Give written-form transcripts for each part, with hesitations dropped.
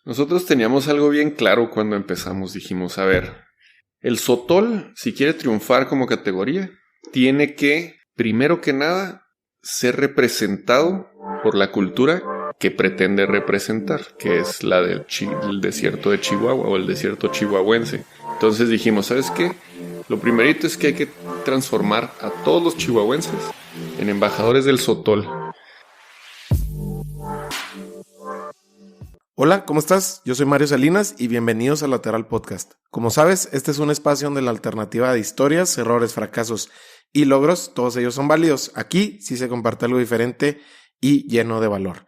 Nosotros teníamos algo bien claro cuando empezamos. Dijimos, a ver, el Sotol, si quiere triunfar como categoría, tiene que, primero que nada, ser representado por la cultura que pretende representar, que es la del desierto de Chihuahua o el desierto chihuahuense. Entonces dijimos, ¿sabes qué? Lo primerito es que hay que transformar a todos los chihuahuenses en embajadores del Sotol. Hola, ¿cómo estás? Yo soy Mario Salinas y bienvenidos a Lateral Podcast. Como sabes, este es un espacio donde la alternativa de historias, errores, fracasos y logros, todos ellos son válidos. Aquí sí se comparte algo diferente y lleno de valor.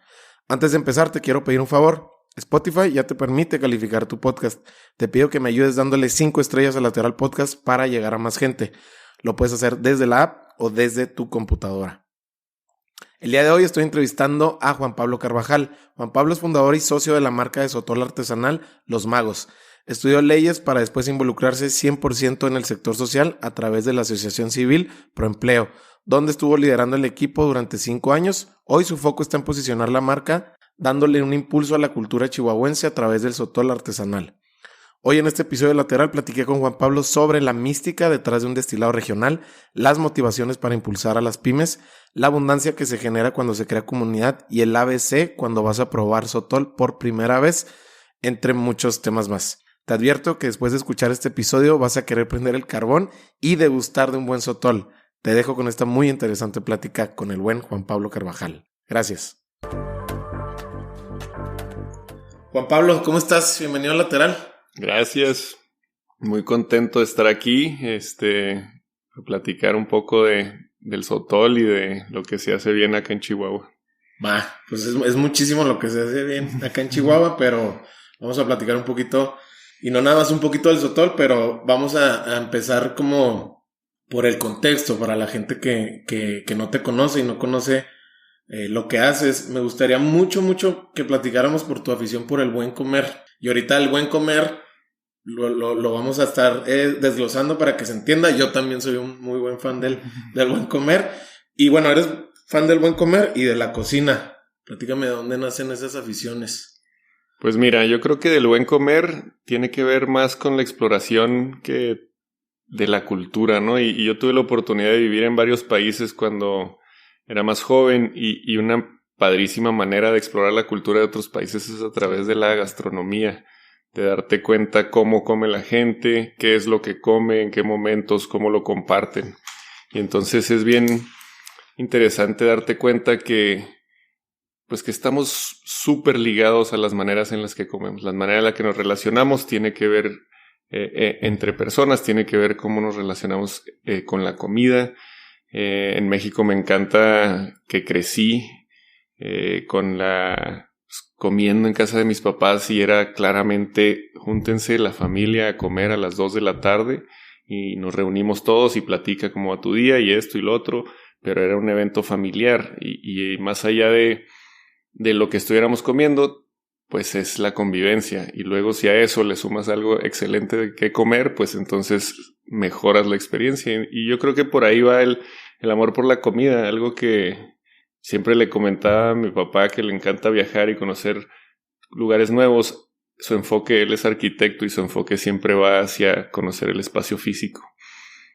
Antes de empezar, te quiero pedir un favor. Spotify ya te permite calificar tu podcast. Te pido que me ayudes dándole 5 estrellas a Lateral Podcast para llegar a más gente. Lo puedes hacer desde la app o desde tu computadora. El día de hoy estoy entrevistando a Juan Pablo Carvajal. Juan Pablo es fundador y socio de la marca de Sotol artesanal Los Magos. Estudió leyes para después involucrarse 100% en el sector social a través de la Asociación Civil Proempleo, donde estuvo liderando el equipo durante 5 años. Hoy su foco está en posicionar la marca, dándole un impulso a la cultura chihuahuense a través del Sotol artesanal. Hoy en este episodio de Lateral platiqué con Juan Pablo sobre la mística detrás de un destilado regional, las motivaciones para impulsar a las pymes, la abundancia que se genera cuando se crea comunidad y el ABC cuando vas a probar Sotol por primera vez, entre muchos temas más. Te advierto que después de escuchar este episodio vas a querer prender el carbón y degustar de un buen Sotol. Te dejo con esta muy interesante plática con el buen Juan Pablo Carvajal. Gracias. Juan Pablo, ¿cómo estás? Bienvenido a Lateral. Gracias, muy contento de estar aquí, a platicar un poco del Sotol y de lo que se hace bien acá en Chihuahua. Pues es muchísimo lo que se hace bien acá en Chihuahua, pero vamos a platicar un poquito, y no nada más un poquito del Sotol, pero vamos a empezar como por el contexto, para la gente que no te conoce y no conoce lo que haces. Me gustaría mucho que platicáramos por tu afición por el buen comer, y ahorita el buen comer lo vamos a estar desglosando para que se entienda. Yo también soy un muy buen fan del buen comer. Y bueno, eres fan del buen comer y de la cocina. Platícame de dónde nacen esas aficiones. Pues mira, yo creo que del buen comer tiene que ver más con la exploración que de la cultura, ¿no? Y yo tuve la oportunidad de vivir en varios países cuando era más joven y una padrísima manera de explorar la cultura de otros países es a través de la gastronomía. De darte cuenta cómo come la gente, qué es lo que come, en qué momentos, cómo lo comparten. Y entonces es bien interesante darte cuenta que estamos súper ligados a las maneras en las que comemos. La manera en la que nos relacionamos tiene que ver entre personas, tiene que ver cómo nos relacionamos con la comida. En México me encanta que crecí comiendo en casa de mis papás y era claramente júntense la familia a comer a las 2 de la tarde y nos reunimos todos y platica cómo va tu día y esto y lo otro, pero era un evento familiar y más allá de lo que estuviéramos comiendo, pues es la convivencia, y luego si a eso le sumas algo excelente de qué comer, pues entonces mejoras la experiencia, y yo creo que por ahí va el amor por la comida, algo que siempre le comentaba a mi papá, que le encanta viajar y conocer lugares nuevos. Su enfoque, él es arquitecto y su enfoque siempre va hacia conocer el espacio físico.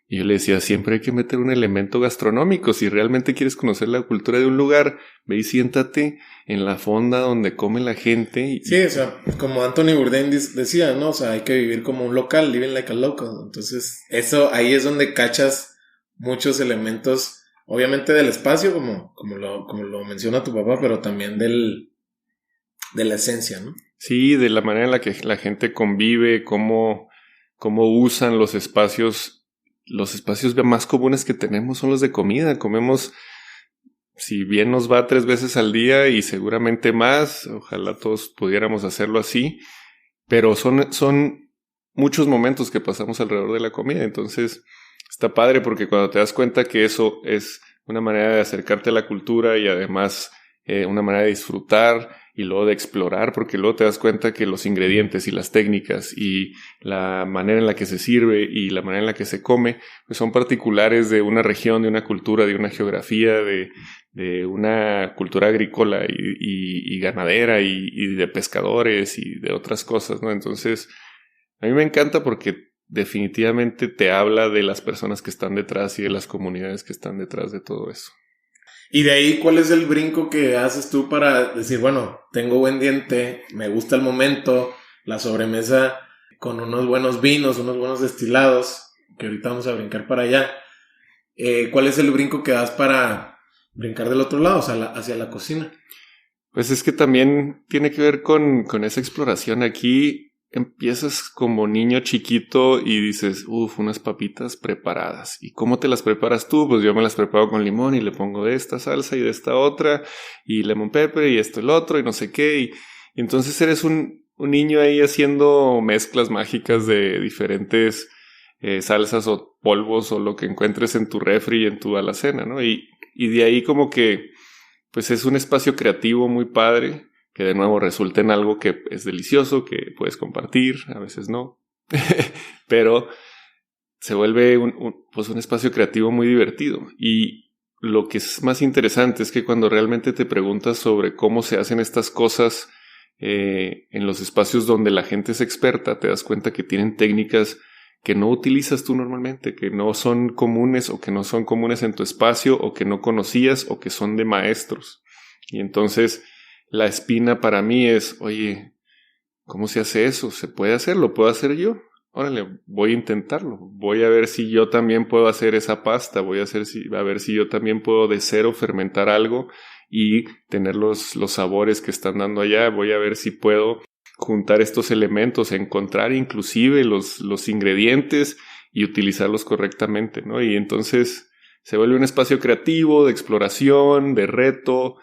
Y yo le decía, siempre hay que meter un elemento gastronómico. Si realmente quieres conocer la cultura de un lugar, ve y siéntate en la fonda donde come la gente. Sí, o sea, como Anthony Bourdain decía, ¿no? O sea, hay que vivir como un local, living like a local. Entonces, ahí es donde cachas muchos elementos. Obviamente del espacio, como lo menciona tu papá, pero también de la esencia, ¿no? Sí, de la manera en la que la gente convive, cómo usan los espacios. Los espacios más comunes que tenemos son los de comida. Comemos, si bien nos va 3 veces al día y seguramente más, ojalá todos pudiéramos hacerlo así, pero son muchos momentos que pasamos alrededor de la comida. Entonces está padre porque cuando te das cuenta que eso es una manera de acercarte a la cultura y además una manera de disfrutar y luego de explorar, porque luego te das cuenta que los ingredientes y las técnicas y la manera en la que se sirve y la manera en la que se come, pues son particulares de una región, de una cultura, de una geografía, de una cultura agrícola y ganadera y de pescadores y de otras cosas, ¿no? Entonces, a mí me encanta porque definitivamente te habla de las personas que están detrás y de las comunidades que están detrás de todo eso. Y de ahí, ¿cuál es el brinco que haces tú para decir, bueno, tengo buen diente, me gusta el momento, la sobremesa con unos buenos vinos, unos buenos destilados, que ahorita vamos a brincar para allá? ¿Cuál es el brinco que das para brincar del otro lado, o sea, hacia la cocina? Pues es que también tiene que ver con esa exploración. Aquí empiezas como niño chiquito y dices, unas papitas preparadas. ¿Y cómo te las preparas tú? Pues yo me las preparo con limón y le pongo de esta salsa y de esta otra, y lemon pepper y esto y el otro y no sé qué. Y entonces eres un niño ahí haciendo mezclas mágicas de diferentes salsas o polvos o lo que encuentres en tu refri y en tu alacena, ¿no? Y de ahí como que pues es un espacio creativo muy padre, que de nuevo resulta en algo que es delicioso, que puedes compartir, a veces no, pero se vuelve un espacio creativo muy divertido. Y lo que es más interesante es que cuando realmente te preguntas sobre cómo se hacen estas cosas en los espacios donde la gente es experta, te das cuenta que tienen técnicas que no utilizas tú normalmente, que no son comunes o que no son comunes en tu espacio o que no conocías o que son de maestros. Y entonces la espina para mí es, oye, ¿cómo se hace eso? ¿Se puede hacer? ¿Lo puedo hacer yo? Órale, voy a intentarlo. Voy a ver si yo también puedo hacer esa pasta. Voy a ver si yo también puedo de cero fermentar algo y tener los sabores que están dando allá. Voy a ver si puedo juntar estos elementos, encontrar inclusive los ingredientes y utilizarlos correctamente, ¿no? Y entonces se vuelve un espacio creativo, de exploración, de reto,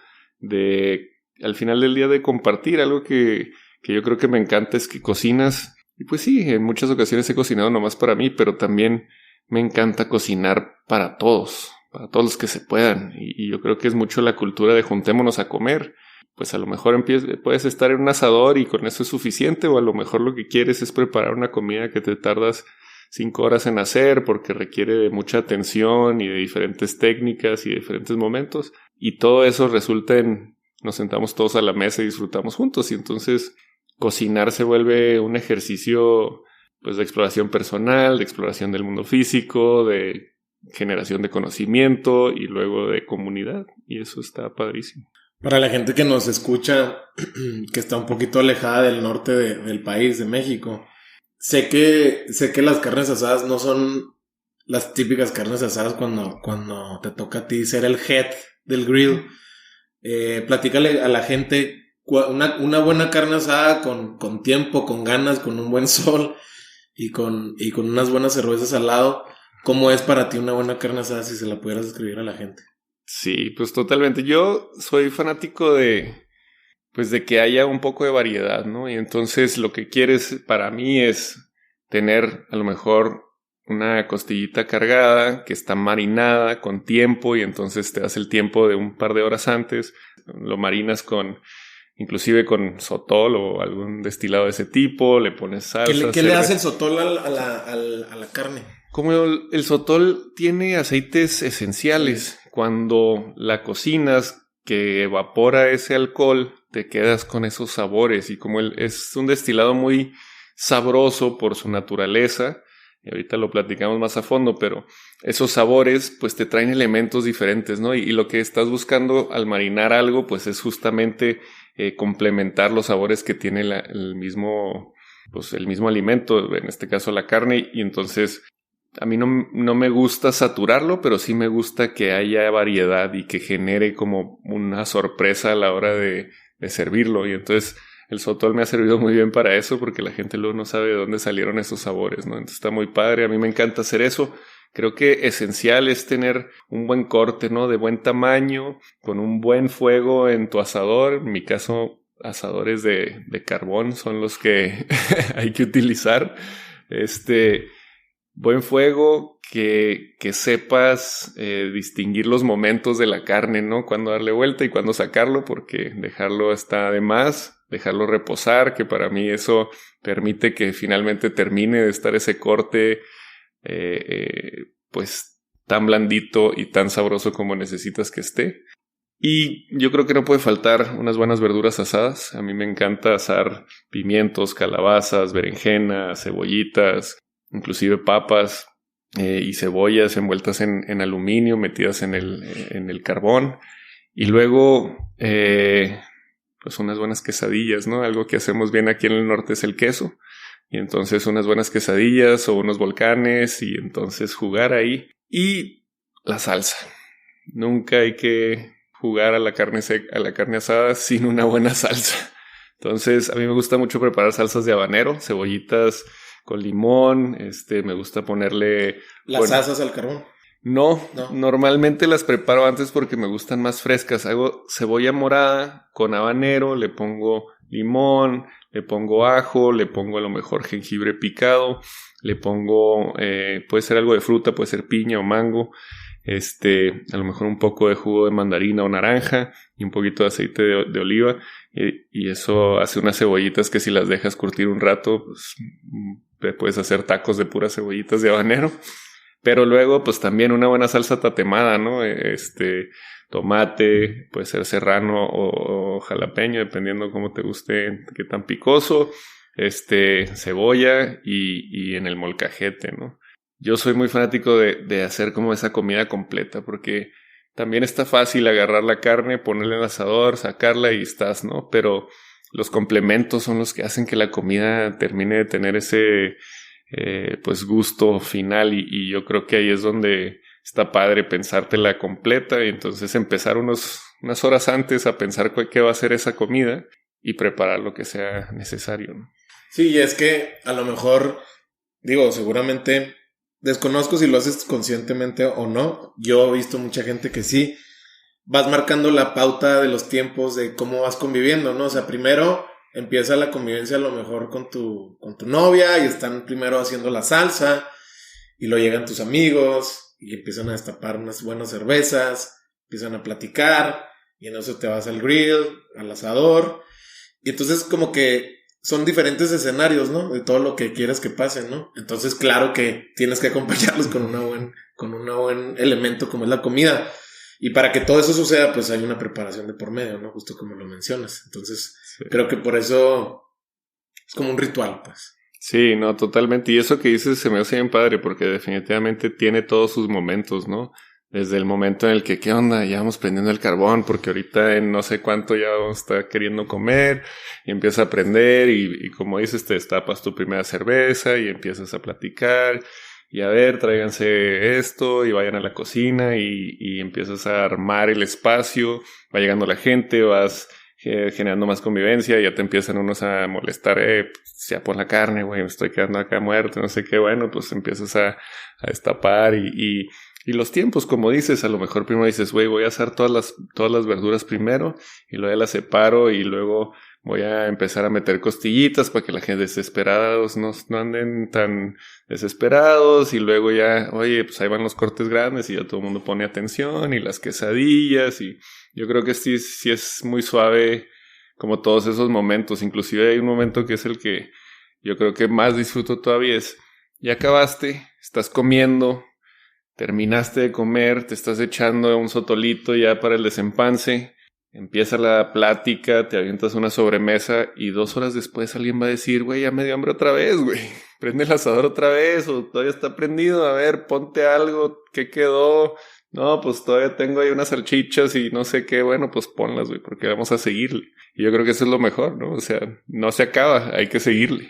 al final del día de compartir. Algo que yo creo que me encanta es que cocinas, y pues sí, en muchas ocasiones he cocinado nomás para mí, pero también me encanta cocinar para todos los que se puedan, y yo creo que es mucho la cultura de juntémonos a comer. Pues a lo mejor puedes estar en un asador y con eso es suficiente, o a lo mejor lo que quieres es preparar una comida que te tardas 5 horas en hacer porque requiere de mucha atención y de diferentes técnicas y de diferentes momentos, y todo eso resulta en nos sentamos todos a la mesa y disfrutamos juntos. Y entonces cocinar se vuelve un ejercicio pues de exploración personal, de exploración del mundo físico, de generación de conocimiento y luego de comunidad, y eso está padrísimo. Para la gente que nos escucha, que está un poquito alejada del norte del país, de México, sé que las carnes asadas no son las típicas carnes asadas cuando te toca a ti ser el head del grill. Platícale a la gente una buena carne asada con tiempo, con ganas, con un buen sol y con unas buenas cervezas al lado. ¿Cómo es para ti una buena carne asada, si se la pudieras describir a la gente? Sí, pues totalmente. Yo soy fanático de que haya un poco de variedad, ¿no? Y entonces lo que quieres para mí es tener a lo mejor una costillita cargada que está marinada con tiempo, y entonces te das el tiempo de un par de horas antes, lo marinas inclusive con sotol o algún destilado de ese tipo, le pones salsa. ¿Qué le hace el sotol a la carne? Como el sotol tiene aceites esenciales, cuando la cocinas, que evapora ese alcohol, te quedas con esos sabores, y como es un destilado muy sabroso por su naturaleza, y ahorita lo platicamos más a fondo, pero esos sabores pues te traen elementos diferentes, ¿no? Y lo que estás buscando al marinar algo pues es justamente complementar los sabores que tiene el mismo alimento, en este caso la carne, y entonces a mí no me gusta saturarlo, pero sí me gusta que haya variedad y que genere como una sorpresa a la hora de servirlo. Y entonces el sotol me ha servido muy bien para eso, porque la gente luego no sabe de dónde salieron esos sabores, ¿no? Entonces está muy padre. A mí me encanta hacer eso. Creo que esencial es tener un buen corte, ¿no? De buen tamaño, con un buen fuego en tu asador. En mi caso, asadores de carbón son los que hay que utilizar. Buen fuego, que sepas distinguir los momentos de la carne, ¿no? Cuándo darle vuelta y cuándo sacarlo, porque dejarlo está de más, dejarlo reposar, que para mí eso permite que finalmente termine de estar ese corte, pues tan blandito y tan sabroso como necesitas que esté. Y yo creo que no puede faltar unas buenas verduras asadas. A mí me encanta asar pimientos, calabazas, berenjenas, cebollitas, inclusive papas y cebollas envueltas en aluminio, metidas en el carbón. Y luego, pues unas buenas quesadillas, ¿no? Algo que hacemos bien aquí en el norte es el queso. Y entonces unas buenas quesadillas o unos volcanes y entonces jugar ahí. Y la salsa. Nunca hay que jugar a la carne asada sin una buena salsa. Entonces, a mí me gusta mucho preparar salsas de habanero, cebollitas con limón, me gusta ponerle... ¿Las asas al carbón? No, normalmente las preparo antes porque me gustan más frescas. Hago cebolla morada con habanero, le pongo limón, le pongo ajo, le pongo a lo mejor jengibre picado, le pongo, puede ser algo de fruta, puede ser piña o mango, a lo mejor un poco de jugo de mandarina o naranja y un poquito de aceite de oliva y eso hace unas cebollitas que si las dejas curtir un rato, pues puedes hacer tacos de puras cebollitas de habanero. Pero luego pues también una buena salsa tatemada, ¿no? Tomate, puede ser serrano o jalapeño, dependiendo cómo te guste, qué tan picoso, cebolla y en el molcajete, ¿no? Yo soy muy fanático de hacer como esa comida completa porque también está fácil agarrar la carne, ponerla en el asador, sacarla y estás, ¿no? Pero los complementos son los que hacen que la comida termine de tener ese pues gusto final y yo creo que ahí es donde está padre pensártela completa y entonces empezar unas horas antes a pensar qué va a ser esa comida y preparar lo que sea necesario, ¿no? Sí, y es que a lo mejor, digo, seguramente... Desconozco si lo haces conscientemente o no. Yo he visto mucha gente que sí. Vas marcando la pauta de los tiempos de cómo vas conviviendo, ¿no? O sea, primero empieza la convivencia a lo mejor con tu novia y están primero haciendo la salsa y luego llegan tus amigos y empiezan a destapar unas buenas cervezas, empiezan a platicar y en eso te vas al grill, al asador y entonces como que son diferentes escenarios, ¿no? De todo lo que quieras que pase, ¿no? Entonces, claro que tienes que acompañarlos con un buen elemento como es la comida. Y para que todo eso suceda, pues hay una preparación de por medio, ¿no? Justo como lo mencionas. Entonces, sí. Creo que por eso es como un ritual, pues. Sí, no, totalmente. Y eso que dices se me hace bien padre porque definitivamente tiene todos sus momentos, ¿no? Desde el momento en el que, ¿qué onda? Ya vamos prendiendo el carbón porque ahorita en no sé cuánto ya vamos a estar queriendo comer y empiezas a prender y como dices, te destapas tu primera cerveza y empiezas a platicar y a ver, tráiganse esto y vayan a la cocina y empiezas a armar el espacio, va llegando la gente, vas generando más convivencia y ya te empiezan unos a molestar, ya pon la carne, güey, me estoy quedando acá muerto, no sé qué, bueno, pues empiezas a destapar y los tiempos, como dices, a lo mejor primero dices, güey, voy a asar todas las verduras primero y luego ya las separo y luego voy a empezar a meter costillitas para que la gente desesperados no anden tan desesperados y luego ya, oye, pues ahí van los cortes grandes y ya todo el mundo pone atención y las quesadillas y yo creo que sí es muy suave como todos esos momentos. Inclusive hay un momento que es el que yo creo que más disfruto todavía es, ya acabaste, estás comiendo, terminaste de comer, te estás echando un sotolito ya para el desempance, empieza la plática, te avientas una sobremesa y 2 horas después alguien va a decir, güey, ya me dio hambre otra vez, güey. Prende el asador otra vez o todavía está prendido, a ver, ponte algo, ¿qué quedó? No, pues todavía tengo ahí unas salchichas y no sé qué, bueno, pues ponlas, güey, porque vamos a seguirle. Y yo creo que eso es lo mejor, ¿no? O sea, no se acaba, hay que seguirle.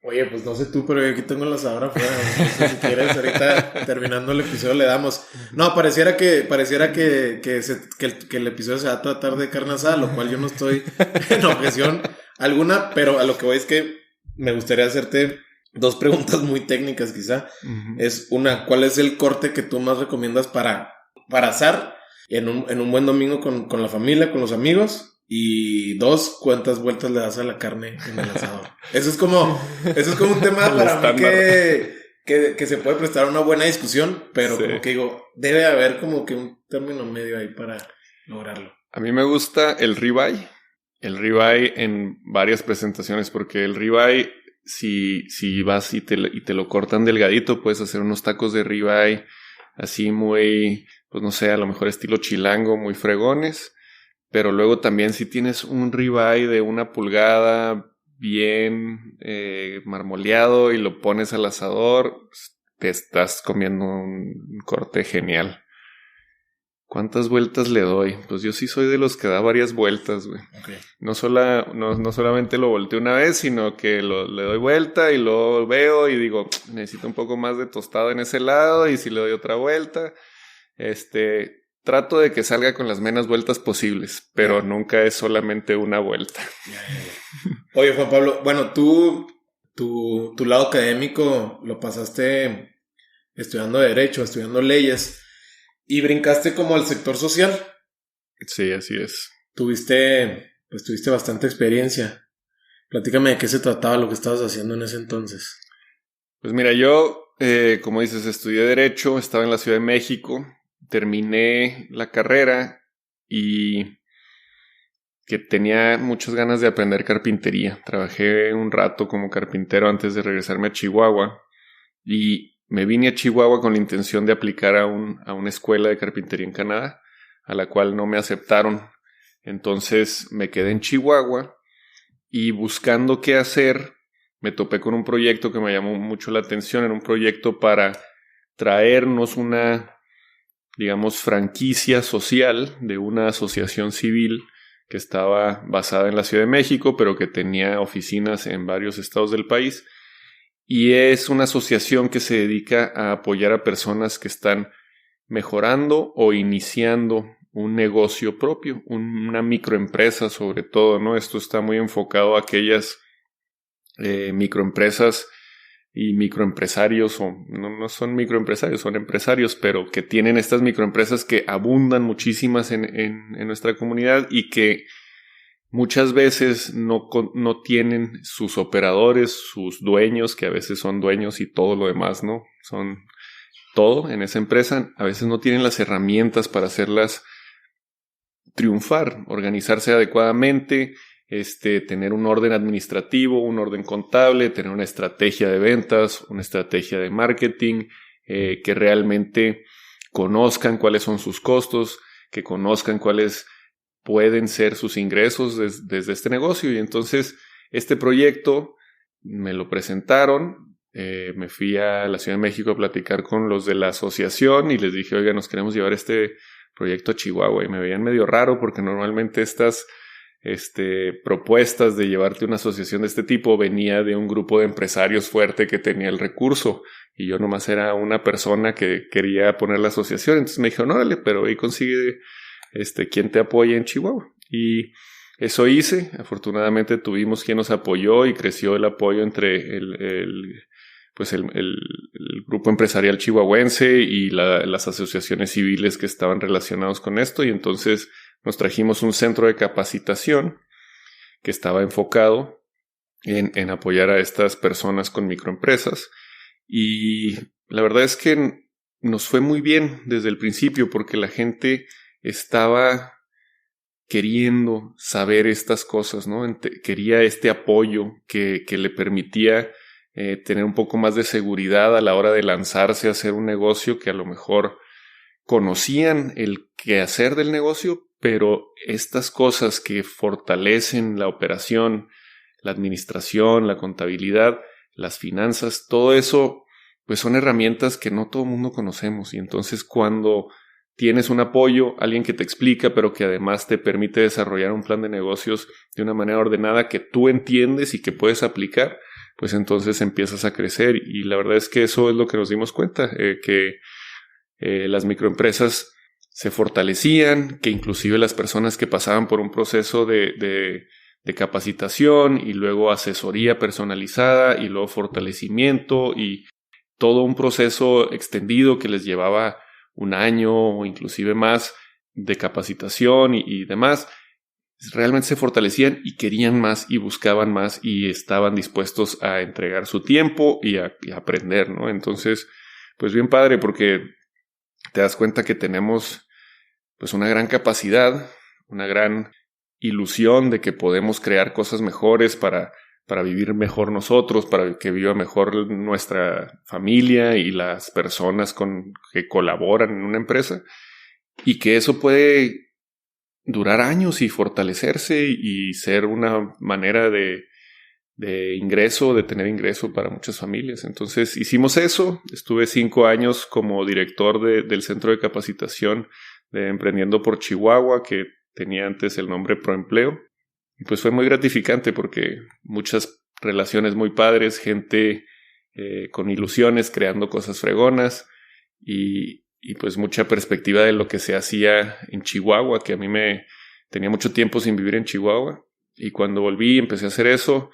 Oye, pues no sé tú, pero yo aquí tengo el asador afuera. No sé si quieres, ahorita terminando el episodio le damos. No, pareciera que el episodio se va a tratar de carne asada, lo cual yo no estoy en objeción alguna, pero a lo que voy es que me gustaría hacerte 2 preguntas muy técnicas quizá. Uh-huh. Es una, ¿cuál es el corte que tú más recomiendas para asar en un buen domingo con la familia, con los amigos? Y 2, ¿cuántas vueltas le das a la carne en el asador? Eso es como un tema para mí que se puede prestar una buena discusión, pero Sí. como que digo, debe haber como que un término medio ahí para lograrlo. A mí me gusta el ribeye. El ribeye en varias presentaciones, porque el ribeye, si vas y te lo cortan delgadito, puedes hacer unos tacos de ribeye así muy, pues no sé, a lo mejor estilo chilango, muy fregones. Pero luego también si tienes un ribeye de 1 pulgada bien marmoleado y lo pones al asador, te estás comiendo un corte genial. ¿Cuántas vueltas le doy? Pues yo sí soy de los que da varias vueltas, güey. Okay. No solamente lo volteo una vez, sino que le doy vuelta y lo veo y digo, necesito un poco más de tostado en ese lado, y si le doy otra vuelta, trato de que salga con las menos vueltas posibles, pero nunca es solamente una vuelta. Ya. Oye, Juan Pablo, bueno, tu lado académico lo pasaste estudiando Derecho, estudiando leyes, y brincaste como al sector social. Sí, así es. Tuviste bastante experiencia. Platícame de qué se trataba lo que estabas haciendo en ese entonces. Pues mira, yo, como dices, estudié Derecho, estaba en la Ciudad de México, terminé la carrera y que tenía muchas ganas de aprender carpintería. Trabajé un rato como carpintero antes de regresarme a Chihuahua y me vine a Chihuahua con la intención de aplicar a una escuela de carpintería en Canadá, a la cual no me aceptaron. Entonces me quedé en Chihuahua y buscando qué hacer, me topé con un proyecto que me llamó mucho la atención. Era un proyecto para traernos una, digamos, franquicia social de una asociación civil que estaba basada en la Ciudad de México, pero que tenía oficinas en varios estados del país. Y es una asociación que se dedica a apoyar a personas que están mejorando o iniciando un negocio propio, una microempresa sobre todo, ¿no? Esto está muy enfocado a aquellas microempresas y microempresarios, o no son microempresarios, son empresarios, pero que tienen estas microempresas que abundan muchísimas en nuestra comunidad y que muchas veces no tienen sus operadores, sus dueños, que a veces son dueños y todo lo demás, ¿no? Son todo en esa empresa. A veces no tienen las herramientas para hacerlas triunfar, organizarse adecuadamente, tener un orden administrativo, un orden contable, tener una estrategia de ventas, una estrategia de marketing, que realmente conozcan cuáles son sus costos, que conozcan cuáles pueden ser sus ingresos desde este negocio. Y entonces este proyecto me lo presentaron, me fui a la Ciudad de México a platicar con los de la asociación y les dije, oiga, nos queremos llevar este proyecto a Chihuahua, y me veían medio raro porque normalmente estas propuestas de llevarte una asociación de este tipo venía de un grupo de empresarios fuerte que tenía el recurso, y yo nomás era una persona que quería poner la asociación. Entonces me dijeron, órale, pero ahí consigue quien te apoye en Chihuahua. Y eso hice. Afortunadamente tuvimos quien nos apoyó y creció el apoyo entre el grupo empresarial chihuahuense y las asociaciones civiles que estaban relacionados con esto. Y entonces nos trajimos un centro de capacitación que estaba enfocado en apoyar a estas personas con microempresas. Y la verdad es que nos fue muy bien desde el principio porque la gente estaba queriendo saber estas cosas, ¿no? Quería este apoyo que le permitía tener un poco más de seguridad a la hora de lanzarse a hacer un negocio, que a lo mejor conocían el quehacer del negocio, pero estas cosas que fortalecen la operación, la administración, la contabilidad, las finanzas, todo eso, pues son herramientas que no todo el mundo conocemos. Y entonces cuando tienes un apoyo, alguien que te explica, pero que además te permite desarrollar un plan de negocios de una manera ordenada que tú entiendes y que puedes aplicar, pues entonces empiezas a crecer. Y la verdad es que eso es lo que nos dimos cuenta, que las microempresas se fortalecían, que inclusive las personas que pasaban por un proceso de capacitación y luego asesoría personalizada y luego fortalecimiento y todo un proceso extendido que les llevaba 1 año o inclusive más de capacitación y demás, realmente se fortalecían y querían más y buscaban más y estaban dispuestos a entregar su tiempo y a aprender, ¿no? Entonces, pues bien padre, porque te das cuenta que tenemos pues una gran capacidad, una gran ilusión de que podemos crear cosas mejores para vivir mejor nosotros, para que viva mejor nuestra familia y las personas que colaboran en una empresa, y que eso puede durar años y fortalecerse y ser una manera de ingreso, de tener ingreso para muchas familias. Entonces hicimos eso. Estuve 5 años como director del Centro de Capacitación de Emprendiendo por Chihuahua, que tenía antes el nombre Proempleo. Y pues fue muy gratificante porque muchas relaciones muy padres, gente con ilusiones, creando cosas fregonas y pues mucha perspectiva de lo que se hacía en Chihuahua, que a mí tenía mucho tiempo sin vivir en Chihuahua. Y cuando volví y empecé a hacer eso,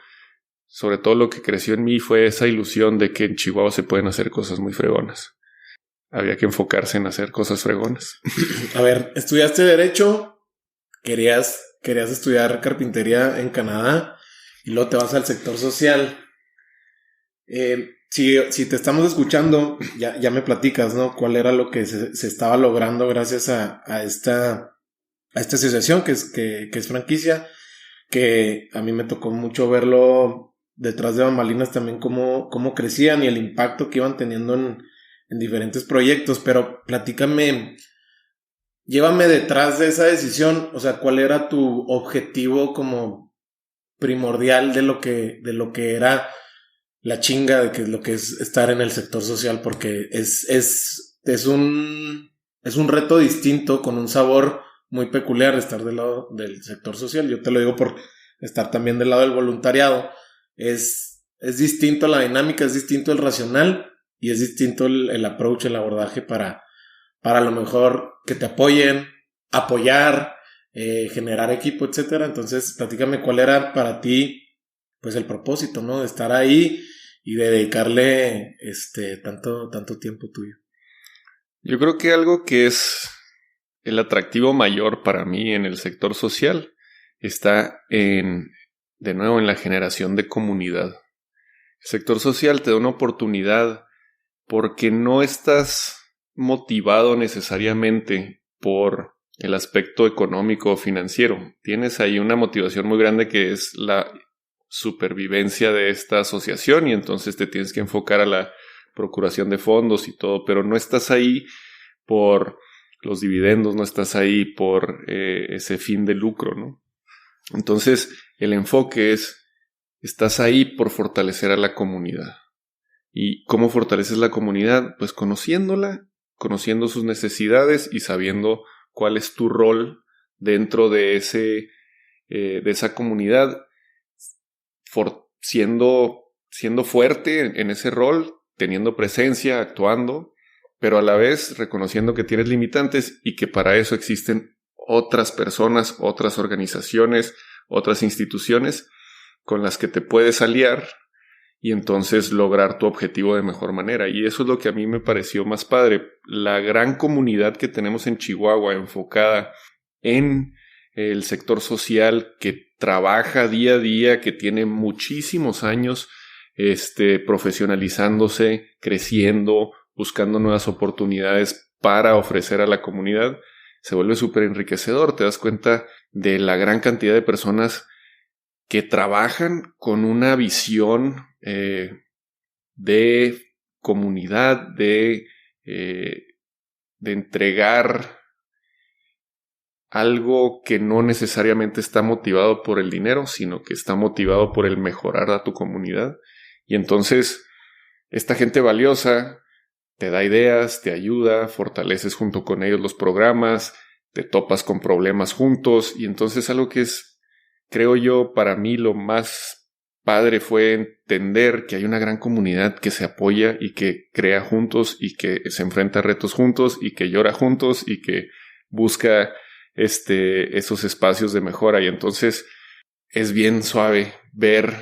sobre todo lo que creció en mí fue esa ilusión de que en Chihuahua se pueden hacer cosas muy fregonas. Había que enfocarse en hacer cosas fregonas. A ver, estudiaste Derecho, querías estudiar carpintería en Canadá y luego te vas al sector social. Si te estamos escuchando, ya me platicas, ¿no? ¿Cuál era lo que se estaba logrando gracias a esta asociación que es franquicia? Que a mí me tocó mucho verlo detrás de bambalinas también, cómo crecían y el impacto que iban teniendo en diferentes proyectos. Pero platícame, llévame detrás de esa decisión. O sea, ¿cuál era tu objetivo como primordial de lo que era la chinga de que lo que es estar en el sector social? Porque es un reto distinto, con un sabor muy peculiar, estar del lado del sector social. Yo te lo digo por estar también del lado del voluntariado. Es distinto la dinámica, es distinto el racional y es distinto el approach, el abordaje para a lo mejor que te apoyen, apoyar, generar equipo, etcétera. Entonces, platícame cuál era para ti pues el propósito, ¿no? De estar ahí y de dedicarle tanto tiempo tuyo. Yo creo que algo que es el atractivo mayor para mí en el sector social está de nuevo en la generación de comunidad. El sector social te da una oportunidad porque no estás motivado necesariamente por el aspecto económico o financiero. Tienes ahí una motivación muy grande que es la supervivencia de esta asociación y entonces te tienes que enfocar a la procuración de fondos y todo, pero no estás ahí por los dividendos, no estás ahí por ese fin de lucro, ¿no? Entonces el enfoque estás ahí por fortalecer a la comunidad. ¿Y cómo fortaleces la comunidad? Pues conociéndola, conociendo sus necesidades y sabiendo cuál es tu rol dentro de esa comunidad, siendo fuerte en ese rol, teniendo presencia, actuando, pero a la vez reconociendo que tienes limitantes y que para eso existen otras personas, otras organizaciones, otras instituciones con las que te puedes aliar y entonces lograr tu objetivo de mejor manera. Y eso es lo que a mí me pareció más padre. La gran comunidad que tenemos en Chihuahua enfocada en el sector social, que trabaja día a día, que tiene muchísimos años profesionalizándose, creciendo, buscando nuevas oportunidades para ofrecer a la comunidad, se vuelve súper enriquecedor. Te das cuenta de la gran cantidad de personas que trabajan con una visión de comunidad, de entregar algo que no necesariamente está motivado por el dinero, sino que está motivado por el mejorar a tu comunidad. Y entonces esta gente valiosa te da ideas, te ayuda, fortaleces junto con ellos los programas, te topas con problemas juntos, y entonces algo que es, creo yo, para mí lo más padre fue entender que hay una gran comunidad que se apoya y que crea juntos y que se enfrenta a retos juntos y que llora juntos y que busca esos espacios de mejora. Y entonces es bien suave ver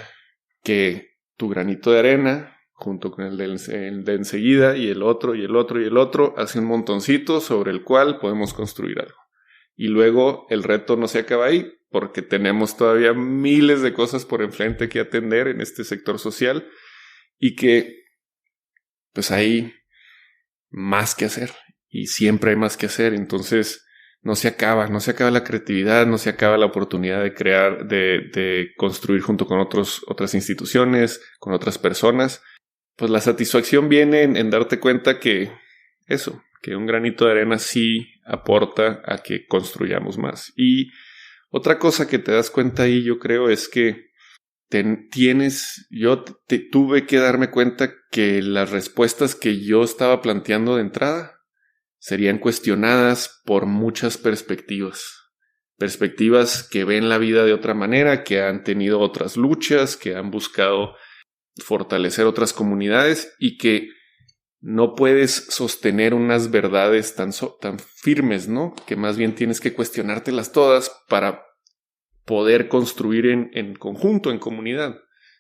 que tu granito de arena junto con el de enseguida y el otro y el otro y el otro hace un montoncito sobre el cual podemos construir algo. Y luego el reto no se acaba ahí, porque tenemos todavía miles de cosas por enfrente que atender en este sector social y que pues hay más que hacer y siempre hay más que hacer. Entonces no se acaba la creatividad, no se acaba la oportunidad de crear, de construir junto con otras instituciones, con otras personas. Pues la satisfacción viene en darte cuenta que un granito de arena sí aporta a que construyamos más. Otra cosa que te das cuenta ahí, yo creo, es que tuve que darme cuenta que las respuestas que yo estaba planteando de entrada serían cuestionadas por muchas perspectivas. Perspectivas que ven la vida de otra manera, que han tenido otras luchas, que han buscado fortalecer otras comunidades y que no puedes sostener unas verdades tan firmes, ¿no? Que más bien tienes que cuestionártelas todas para poder construir en conjunto, en comunidad.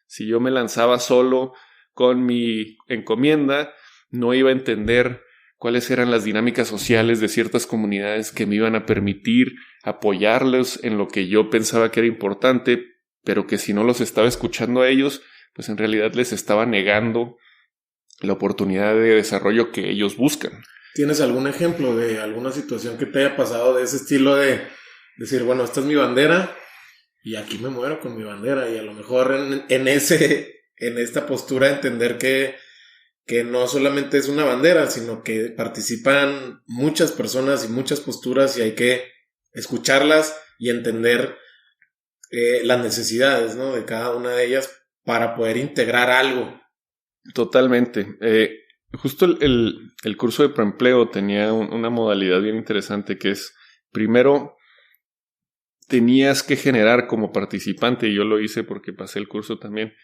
Si yo me lanzaba solo con mi encomienda, no iba a entender cuáles eran las dinámicas sociales de ciertas comunidades que me iban a permitir apoyarlos en lo que yo pensaba que era importante, pero que si no los estaba escuchando a ellos, pues en realidad les estaba negando la oportunidad de desarrollo que ellos buscan. ¿Tienes algún ejemplo de alguna situación que te haya pasado de ese estilo de decir, bueno, esta es mi bandera y aquí me muero con mi bandera? Y a lo mejor en esta postura entender que no solamente es una bandera, sino que participan muchas personas y muchas posturas y hay que escucharlas y entender las necesidades, ¿no?, de cada una de ellas para poder integrar algo. Totalmente. Justo el curso de preempleo tenía una modalidad bien interesante que es, primero, tenías que generar como participante, y yo lo hice porque pasé el curso también,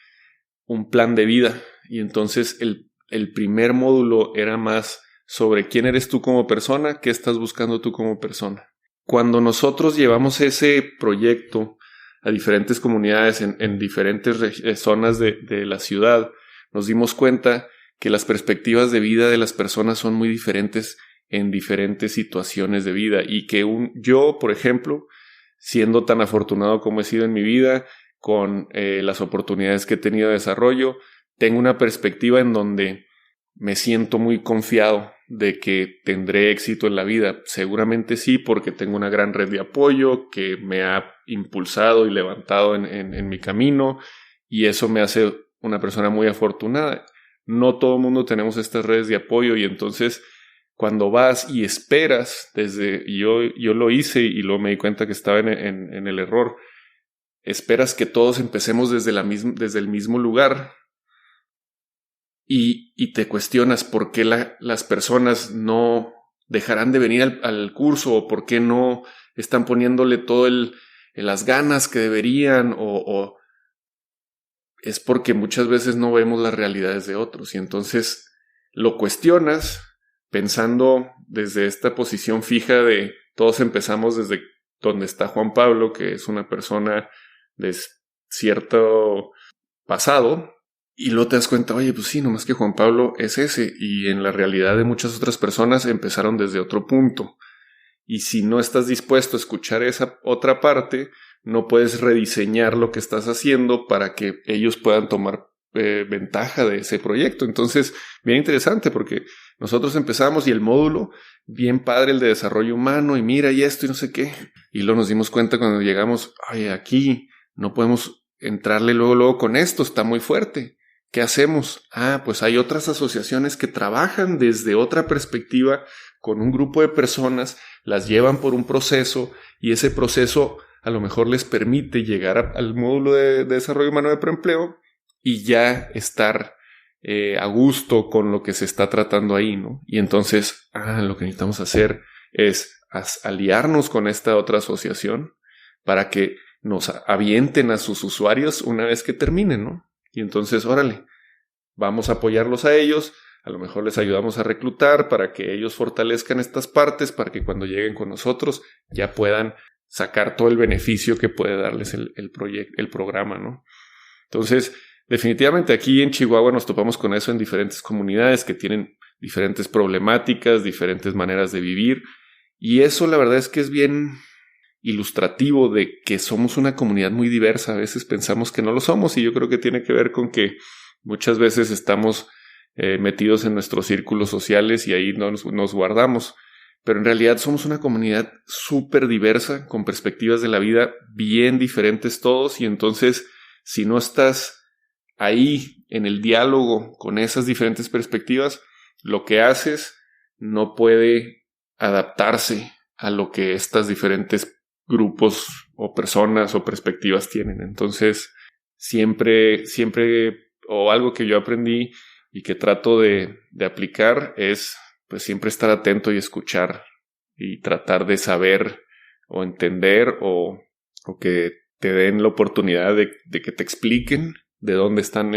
un plan de vida. Y entonces el primer módulo era más sobre quién eres tú como persona, qué estás buscando tú como persona. Cuando nosotros llevamos ese proyecto a diferentes comunidades en diferentes zonas de la ciudad, nos dimos cuenta que las perspectivas de vida de las personas son muy diferentes en diferentes situaciones de vida y que yo, por ejemplo, siendo tan afortunado como he sido en mi vida, con las oportunidades que he tenido de desarrollo, tengo una perspectiva en donde me siento muy confiado de que tendré éxito en la vida. Seguramente sí, porque tengo una gran red de apoyo que me ha impulsado y levantado en mi camino, y eso me hace una persona muy afortunada. No todo el mundo tenemos estas redes de apoyo, y entonces cuando vas y esperas, yo lo hice y luego me di cuenta que estaba en el error, esperas que todos empecemos desde el mismo lugar y te cuestionas por qué las personas no dejarán de venir al curso, o por qué no están poniéndole todo las ganas que deberían, o es porque muchas veces no vemos las realidades de otros y entonces lo cuestionas pensando desde esta posición fija de todos empezamos desde donde está Juan Pablo, que es una persona de cierto pasado, y luego te das cuenta, oye, pues sí, nomás que Juan Pablo es ese, y en la realidad de muchas otras personas empezaron desde otro punto. Y si no estás dispuesto a escuchar esa otra parte, no puedes rediseñar lo que estás haciendo para que ellos puedan tomar ventaja de ese proyecto. Entonces, bien interesante, porque nosotros empezamos y el módulo, bien padre, el de desarrollo humano, y mira, y esto, y no sé qué. Y luego nos dimos cuenta cuando llegamos, oye, aquí no podemos entrarle luego con esto, está muy fuerte. ¿Qué hacemos? Pues hay otras asociaciones que trabajan desde otra perspectiva con un grupo de personas, las llevan por un proceso y ese proceso a lo mejor les permite llegar al módulo de desarrollo humano de preempleo y ya estar a gusto con lo que se está tratando ahí, ¿no? Y entonces, lo que necesitamos hacer es aliarnos con esta otra asociación para que nos avienten a sus usuarios una vez que terminen, ¿no? Y entonces, órale, vamos a apoyarlos a ellos, a lo mejor les ayudamos a reclutar para que ellos fortalezcan estas partes, para que cuando lleguen con nosotros ya puedan sacar todo el beneficio que puede darles el programa, ¿no? Entonces, definitivamente aquí en Chihuahua nos topamos con eso en diferentes comunidades que tienen diferentes problemáticas, diferentes maneras de vivir, y eso la verdad es que es bien ilustrativo de que somos una comunidad muy diversa. A veces pensamos que no lo somos, y yo creo que tiene que ver con que muchas veces estamos metidos en nuestros círculos sociales y ahí nos guardamos. Pero en realidad somos una comunidad súper diversa, con perspectivas de la vida bien diferentes todos, y entonces si no estás ahí en el diálogo con esas diferentes perspectivas, lo que haces no puede adaptarse a lo que estas diferentes grupos o personas o perspectivas tienen. Entonces siempre, o algo que yo aprendí y que trato de aplicar es pues siempre estar atento y escuchar y tratar de saber o entender o que te den la oportunidad de que te expliquen de dónde están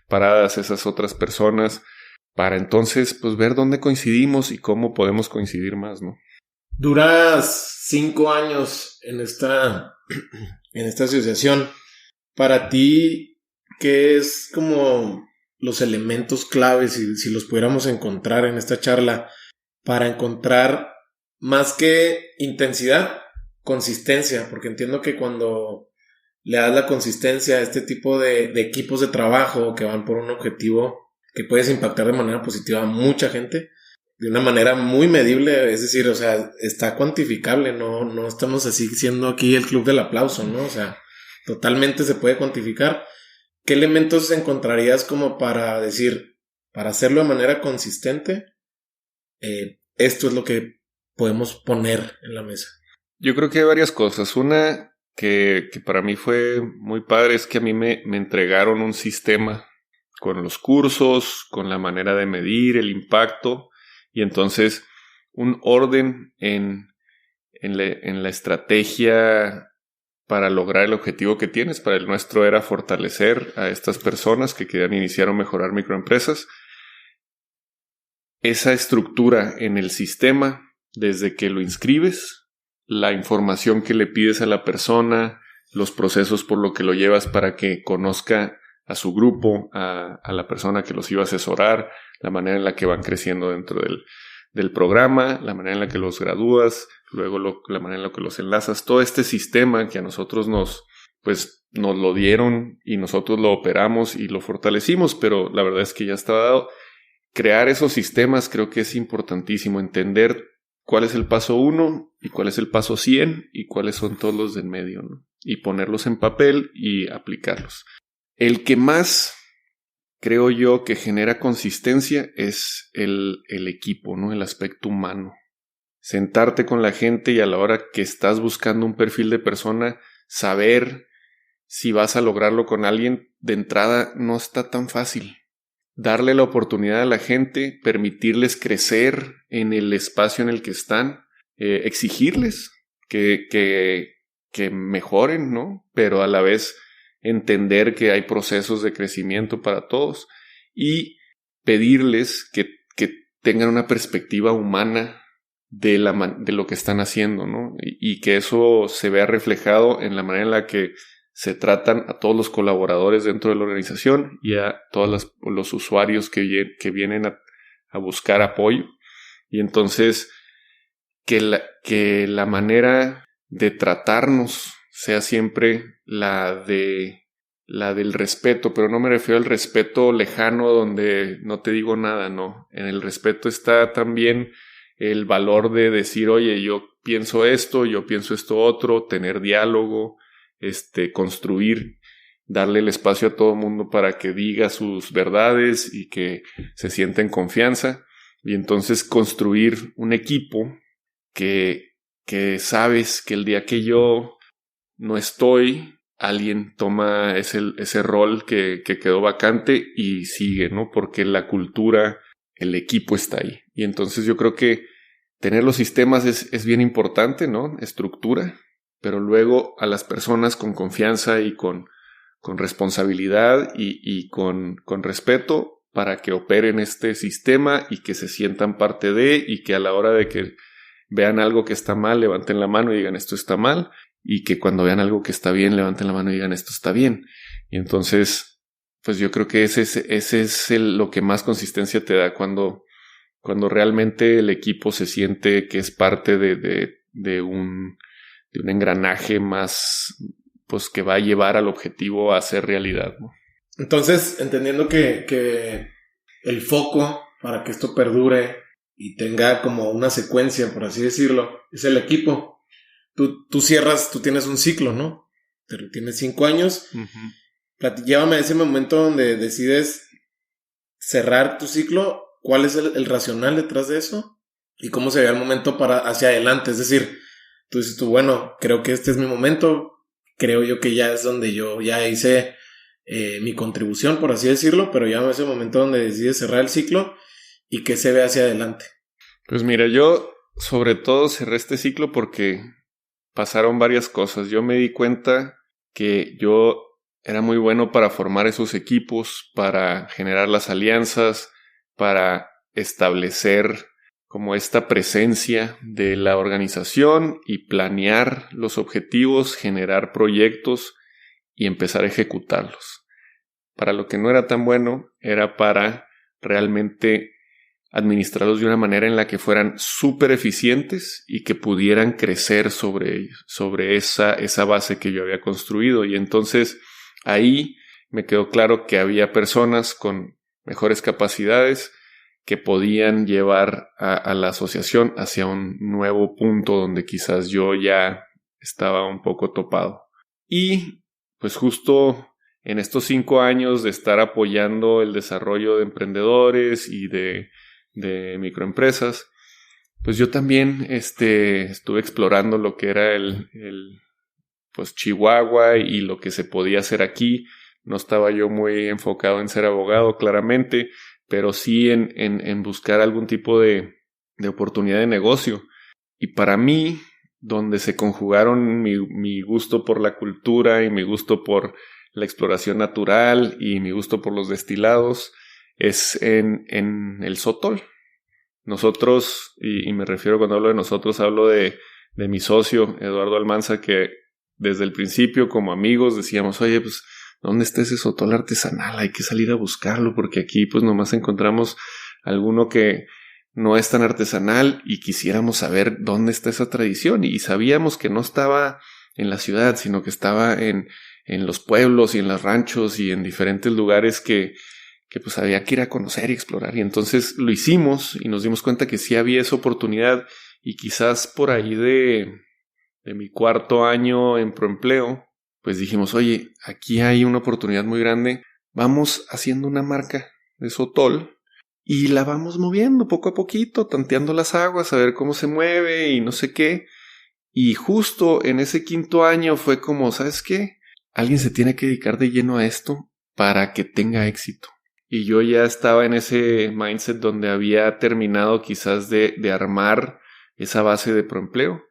paradas esas otras personas, para entonces pues ver dónde coincidimos y cómo podemos coincidir más, ¿no? Duras 5 años en esta asociación. Para ti, ¿qué es como los elementos claves, si los pudiéramos encontrar en esta charla, para encontrar más que intensidad, consistencia? Porque entiendo que cuando le das la consistencia a este tipo de equipos de trabajo que van por un objetivo que puedes impactar de manera positiva a mucha gente, de una manera muy medible, es decir, o sea, está cuantificable, no estamos así siendo aquí el club del aplauso, ¿no? O sea, totalmente se puede cuantificar. ¿Qué elementos encontrarías como para decir, para hacerlo de manera consistente, esto es lo que podemos poner en la mesa? Yo creo que hay varias cosas. Una que para mí fue muy padre es que a mí me entregaron un sistema con los cursos, con la manera de medir el impacto, y entonces un orden en la estrategia para lograr el objetivo que tienes. Para el nuestro era fortalecer a estas personas que querían iniciar o mejorar microempresas. Esa estructura en el sistema, desde que lo inscribes, la información que le pides a la persona, los procesos por lo que lo llevas para que conozca a su grupo, a la persona que los iba a asesorar, la manera en la que van creciendo dentro del programa, la manera en la que los gradúas, luego la manera en la que los enlazas, todo este sistema que a nosotros nos lo dieron y nosotros lo operamos y lo fortalecimos, pero la verdad es que ya estaba dado. Crear esos sistemas creo que es importantísimo, entender cuál es el paso 1 y cuál es el paso 100 y cuáles son todos los del medio, ¿no? Y ponerlos en papel y aplicarlos. El que más creo yo que genera consistencia es el equipo, ¿no? El aspecto humano. Sentarte con la gente y a la hora que estás buscando un perfil de persona, saber si vas a lograrlo con alguien de entrada no está tan fácil. Darle la oportunidad a la gente, permitirles crecer en el espacio en el que están, exigirles que mejoren, ¿no? Pero a la vez entender que hay procesos de crecimiento para todos y pedirles que tengan una perspectiva humana de lo que están haciendo, ¿no? Y que eso se vea reflejado en la manera en la que se tratan a todos los colaboradores dentro de la organización y a todos los usuarios que vienen a buscar apoyo. Y entonces que la manera de tratarnos sea siempre la del respeto, pero no me refiero al respeto lejano donde no te digo nada, no. En el respeto está también el valor de decir, oye, yo pienso esto otro, tener diálogo, construir, darle el espacio a todo el mundo para que diga sus verdades y que se sienta en confianza, y entonces construir un equipo que sabes que el día que yo no estoy, alguien toma ese rol que quedó vacante y sigue, ¿no? Porque la cultura, el equipo está ahí. Y entonces yo creo que tener los sistemas es bien importante, ¿no? Estructura, pero luego a las personas con confianza y con responsabilidad y con respeto para que operen este sistema y que se sientan parte de, y que a la hora de que vean algo que está mal, levanten la mano y digan esto está mal, y que cuando vean algo que está bien, levanten la mano y digan esto está bien. Y entonces, pues yo creo que ese es lo que más consistencia te da cuando realmente el equipo se siente que es parte de un un engranaje más, pues que va a llevar al objetivo a ser realidad, ¿no? Entonces, entendiendo que el foco para que esto perdure y tenga como una secuencia, por así decirlo, es el equipo. Tú cierras, tú tienes un ciclo, ¿no? Tienes 5 años. Llévame a ese momento donde decides cerrar tu ciclo. ¿Cuál es el racional detrás de eso? ¿Y cómo se ve el momento para hacia adelante? Es decir, tú dices bueno, creo que este es mi momento. Creo yo que ya es donde yo ya hice mi contribución, por así decirlo, pero ya en ese momento donde decides cerrar el ciclo y que se ve hacia adelante. Pues mira, yo sobre todo cerré este ciclo porque pasaron varias cosas. Yo me di cuenta que yo era muy bueno para formar esos equipos, para generar las alianzas, para establecer como esta presencia de la organización y planear los objetivos, generar proyectos y empezar a ejecutarlos. Para lo que no era tan bueno era para realmente administrarlos de una manera en la que fueran súper eficientes y que pudieran crecer sobre esa base que yo había construido. Y entonces ahí me quedó claro que había personas con mejores capacidades que podían llevar a la asociación hacia un nuevo punto donde quizás yo ya estaba un poco topado. Y pues justo en estos 5 años de estar apoyando el desarrollo de emprendedores y de microempresas, pues yo también estuve explorando lo que era pues Chihuahua y lo que se podía hacer aquí. No estaba yo muy enfocado en ser abogado, claramente, pero sí en buscar algún tipo de oportunidad de negocio. Y para mí, donde se conjugaron mi gusto por la cultura y mi gusto por la exploración natural y mi gusto por los destilados, es en el Sotol. Nosotros, y me refiero cuando hablo de nosotros, hablo de mi socio, Eduardo Almanza, que desde el principio como amigos decíamos, oye, pues, ¿dónde está ese Sotol artesanal? Hay que salir a buscarlo porque aquí pues nomás encontramos alguno que no es tan artesanal y quisiéramos saber dónde está esa tradición. Y sabíamos que no estaba en la ciudad, sino que estaba en los pueblos y en los ranchos y en diferentes lugares que pues había que ir a conocer y explorar. Y entonces lo hicimos y nos dimos cuenta que sí había esa oportunidad. Y quizás por ahí de mi 4.º año en Proempleo, pues dijimos, oye, aquí hay una oportunidad muy grande. Vamos haciendo una marca de Sotol y la vamos moviendo poco a poquito, tanteando las aguas, a ver cómo se mueve y no sé qué. Y justo en ese 5.º año fue como, ¿sabes qué? Alguien se tiene que dedicar de lleno a esto para que tenga éxito. Y yo ya estaba en ese mindset donde había terminado quizás de armar esa base de Proempleo.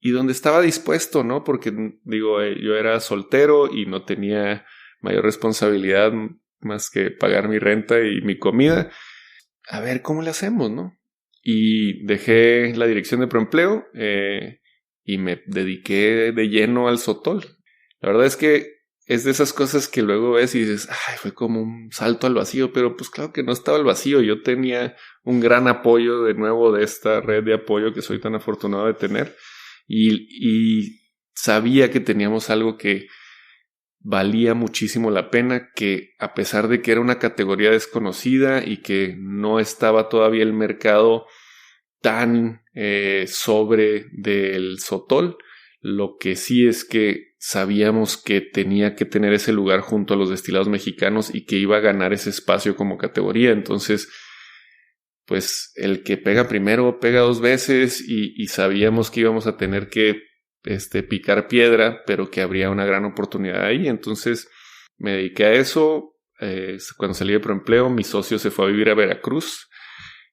Y donde estaba dispuesto, ¿no? Porque, digo, yo era soltero y no tenía mayor responsabilidad más que pagar mi renta y mi comida. A ver cómo le hacemos, ¿no? Y dejé la dirección de Proempleo y me dediqué de lleno al Sotol. La verdad es que es de esas cosas que luego ves y dices, ay, fue como un salto al vacío, pero pues claro que no estaba al vacío. Yo tenía un gran apoyo de nuevo de esta red de apoyo que soy tan afortunado de tener. Y sabía que teníamos algo que valía muchísimo la pena, que a pesar de que era una categoría desconocida y que no estaba todavía el mercado tan sobre del Sotol, lo que sí es que sabíamos que tenía que tener ese lugar junto a los destilados mexicanos y que iba a ganar ese espacio como categoría. Entonces, pues el que pega primero pega 2 veces y sabíamos que íbamos a tener que picar piedra, pero que habría una gran oportunidad ahí. Entonces me dediqué a eso. Cuando salí de Proempleo, mi socio se fue a vivir a Veracruz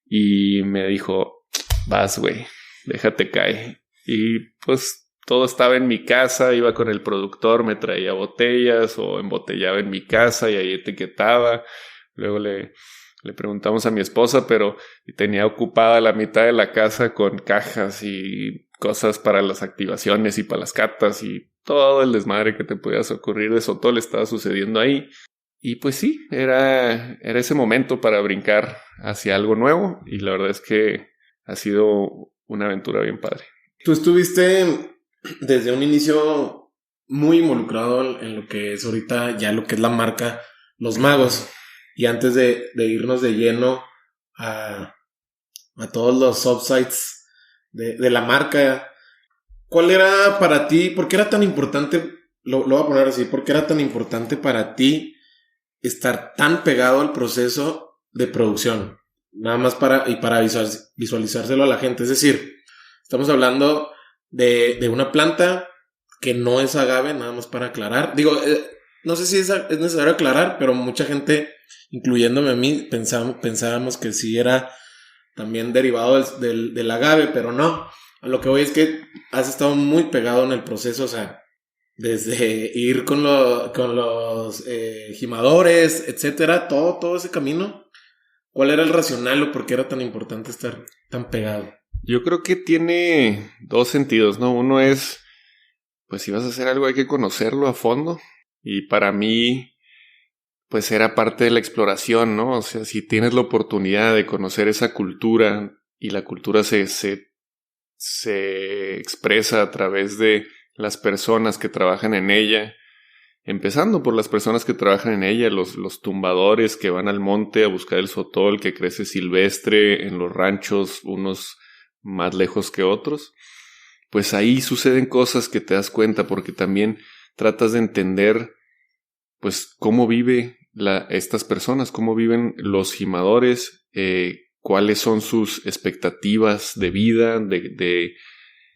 y me dijo, vas, güey, déjate caer. Y pues todo estaba en mi casa, iba con el productor, me traía botellas o embotellaba en mi casa y ahí etiquetaba. Luego le preguntamos a mi esposa, pero tenía ocupada la mitad de la casa con cajas y cosas para las activaciones y para las catas y todo el desmadre que te pudieras ocurrir de Sotol estaba sucediendo ahí. Y pues sí, era ese momento para brincar hacia algo nuevo y la verdad es que ha sido una aventura bien padre. Tú estuviste desde un inicio muy involucrado en lo que es ahorita ya lo que es la marca Los Magos. Y antes de irnos de lleno a todos los subsites de la marca, ¿cuál era para ti, por qué era tan importante, lo voy a poner así, por qué era tan importante para ti estar tan pegado al proceso de producción? Nada más para visualizárselo a la gente. Es decir, estamos hablando de una planta que no es agave, nada más para aclarar. Digo, no sé si es necesario aclarar, pero mucha gente, incluyéndome a mí, pensábamos que sí era también derivado del agave, pero no. A lo que voy es que has estado muy pegado en el proceso, o sea, desde ir con los gimadores, etcétera, todo ese camino. ¿Cuál era el racional o por qué era tan importante estar tan pegado? Yo creo que tiene dos sentidos, ¿no? Uno es, pues si vas a hacer algo hay que conocerlo a fondo. Y para mí, pues era parte de la exploración, ¿no? O sea, si tienes la oportunidad de conocer esa cultura y la cultura se expresa a través de las personas que trabajan en ella, empezando por las personas que trabajan en ella, los tumbadores que van al monte a buscar el sotol que crece silvestre en los ranchos, unos más lejos que otros, pues ahí suceden cosas que te das cuenta porque también tratas de entender pues cómo vive estas personas, cómo viven los gimadores, cuáles son sus expectativas de vida, de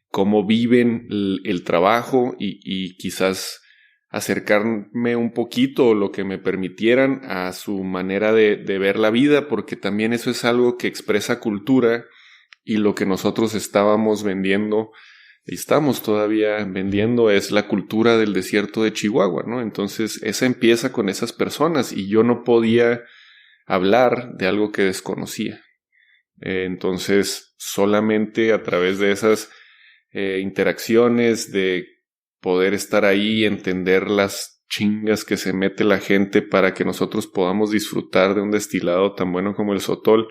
cómo viven el trabajo y quizás acercarme un poquito lo que me permitieran a su manera de ver la vida, porque también eso es algo que expresa cultura y lo que nosotros estábamos vendiendo y estamos todavía vendiendo es la cultura del desierto de Chihuahua, ¿no? Entonces esa empieza con esas personas y yo no podía hablar de algo que desconocía. Entonces solamente a través de esas interacciones, de poder estar ahí y entender las chingas que se mete la gente para que nosotros podamos disfrutar de un destilado tan bueno como el Sotol,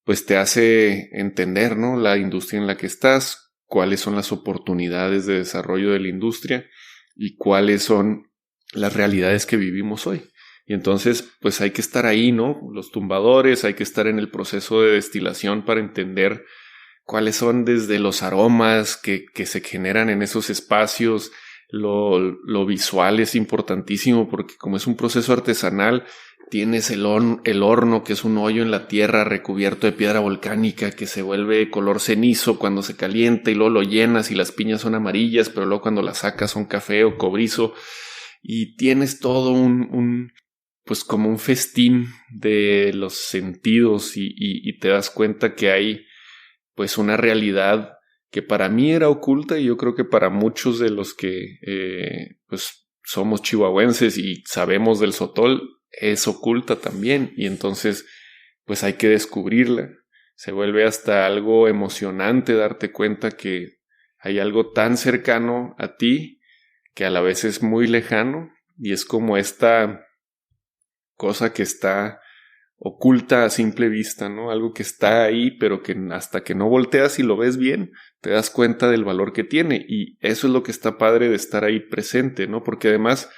pues te hace entender, ¿no? La industria en la que estás, cuáles son las oportunidades de desarrollo de la industria y cuáles son las realidades que vivimos hoy. Y entonces, pues hay que estar ahí, ¿no? Los tumbadores, hay que estar en el proceso de destilación para entender cuáles son desde los aromas que se generan en esos espacios. Lo visual es importantísimo porque como es un proceso artesanal, tienes el horno que es un hoyo en la tierra recubierto de piedra volcánica que se vuelve color cenizo cuando se calienta y luego lo llenas y las piñas son amarillas, pero luego cuando las sacas son café o cobrizo y tienes todo pues como un festín de los sentidos y te das cuenta que hay pues una realidad que para mí era oculta y yo creo que para muchos de los que pues somos chihuahuenses y sabemos del Sotol es oculta también y entonces pues hay que descubrirla. Se vuelve hasta algo emocionante darte cuenta que hay algo tan cercano a ti que a la vez es muy lejano y es como esta cosa que está oculta a simple vista, ¿no? Algo que está ahí, pero que hasta que no volteas y lo ves bien, te das cuenta del valor que tiene. Y eso es lo que está padre de estar ahí presente, ¿no? Porque además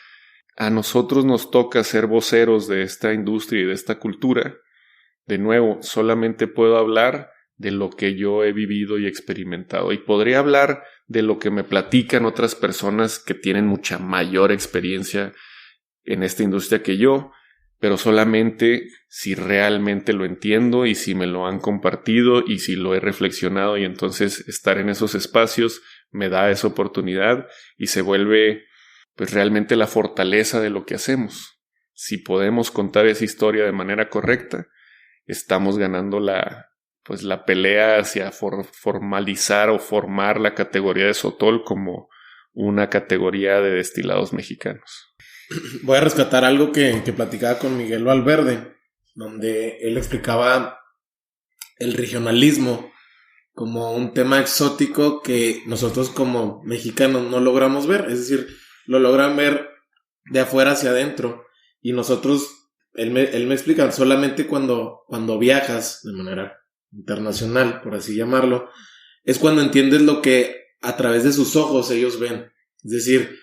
a nosotros nos toca ser voceros de esta industria y de esta cultura. De nuevo, solamente puedo hablar de lo que yo he vivido y experimentado. Y podría hablar de lo que me platican otras personas que tienen mucha mayor experiencia en esta industria que yo, pero solamente si realmente lo entiendo y si me lo han compartido y si lo he reflexionado y entonces estar en esos espacios me da esa oportunidad y se vuelve pues realmente la fortaleza de lo que hacemos. Si podemos contar esa historia de manera correcta, estamos ganando la pelea hacia formalizar o formar la categoría de Sotol como una categoría de destilados mexicanos. Voy a rescatar algo que platicaba con Miguel Valverde, donde él explicaba el regionalismo como un tema exótico que nosotros como mexicanos no logramos ver, es decir, lo logran ver de afuera hacia adentro y nosotros, él me explica, solamente cuando viajas de manera internacional, por así llamarlo, es cuando entiendes lo que a través de sus ojos ellos ven. Es decir,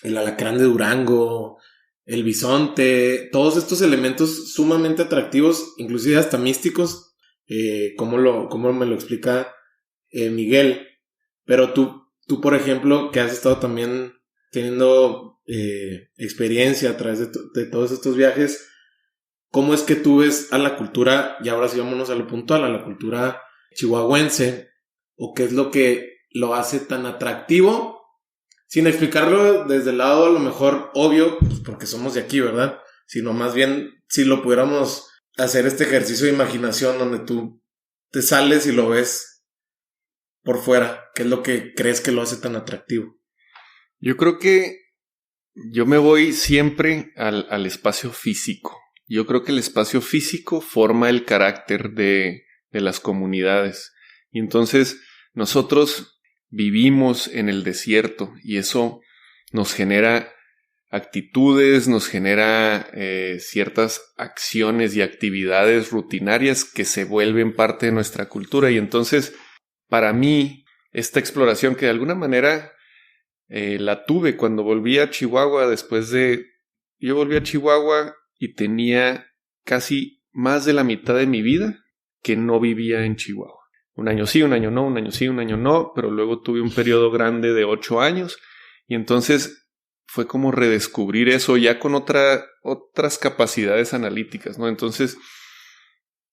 el alacrán de Durango, el bisonte, todos estos elementos sumamente atractivos, inclusive hasta místicos, como me lo explica Miguel. Pero tú, por ejemplo, que has estado también teniendo experiencia a través de todos estos viajes, ¿cómo es que tú ves a la cultura, y ahora sí vámonos a lo puntual, a la cultura chihuahuense, o qué es lo que lo hace tan atractivo, sin explicarlo desde el lado a lo mejor obvio, pues porque somos de aquí, ¿verdad? Sino más bien si lo pudiéramos hacer este ejercicio de imaginación donde tú te sales y lo ves por fuera, ¿qué es lo que crees que lo hace tan atractivo? Yo creo que yo me voy siempre al espacio físico. Yo creo que el espacio físico forma el carácter de las comunidades. Y entonces nosotros vivimos en el desierto y eso nos genera actitudes, nos genera ciertas acciones y actividades rutinarias que se vuelven parte de nuestra cultura. Y entonces, para mí, esta exploración que de alguna manera la tuve cuando volví a Chihuahua Yo volví a Chihuahua y tenía casi más de la mitad de mi vida que no vivía en Chihuahua. Un año sí, un año no, un año sí, un año no, pero luego tuve un periodo grande de 8 años y entonces fue como redescubrir eso ya con otras capacidades analíticas, ¿no? Entonces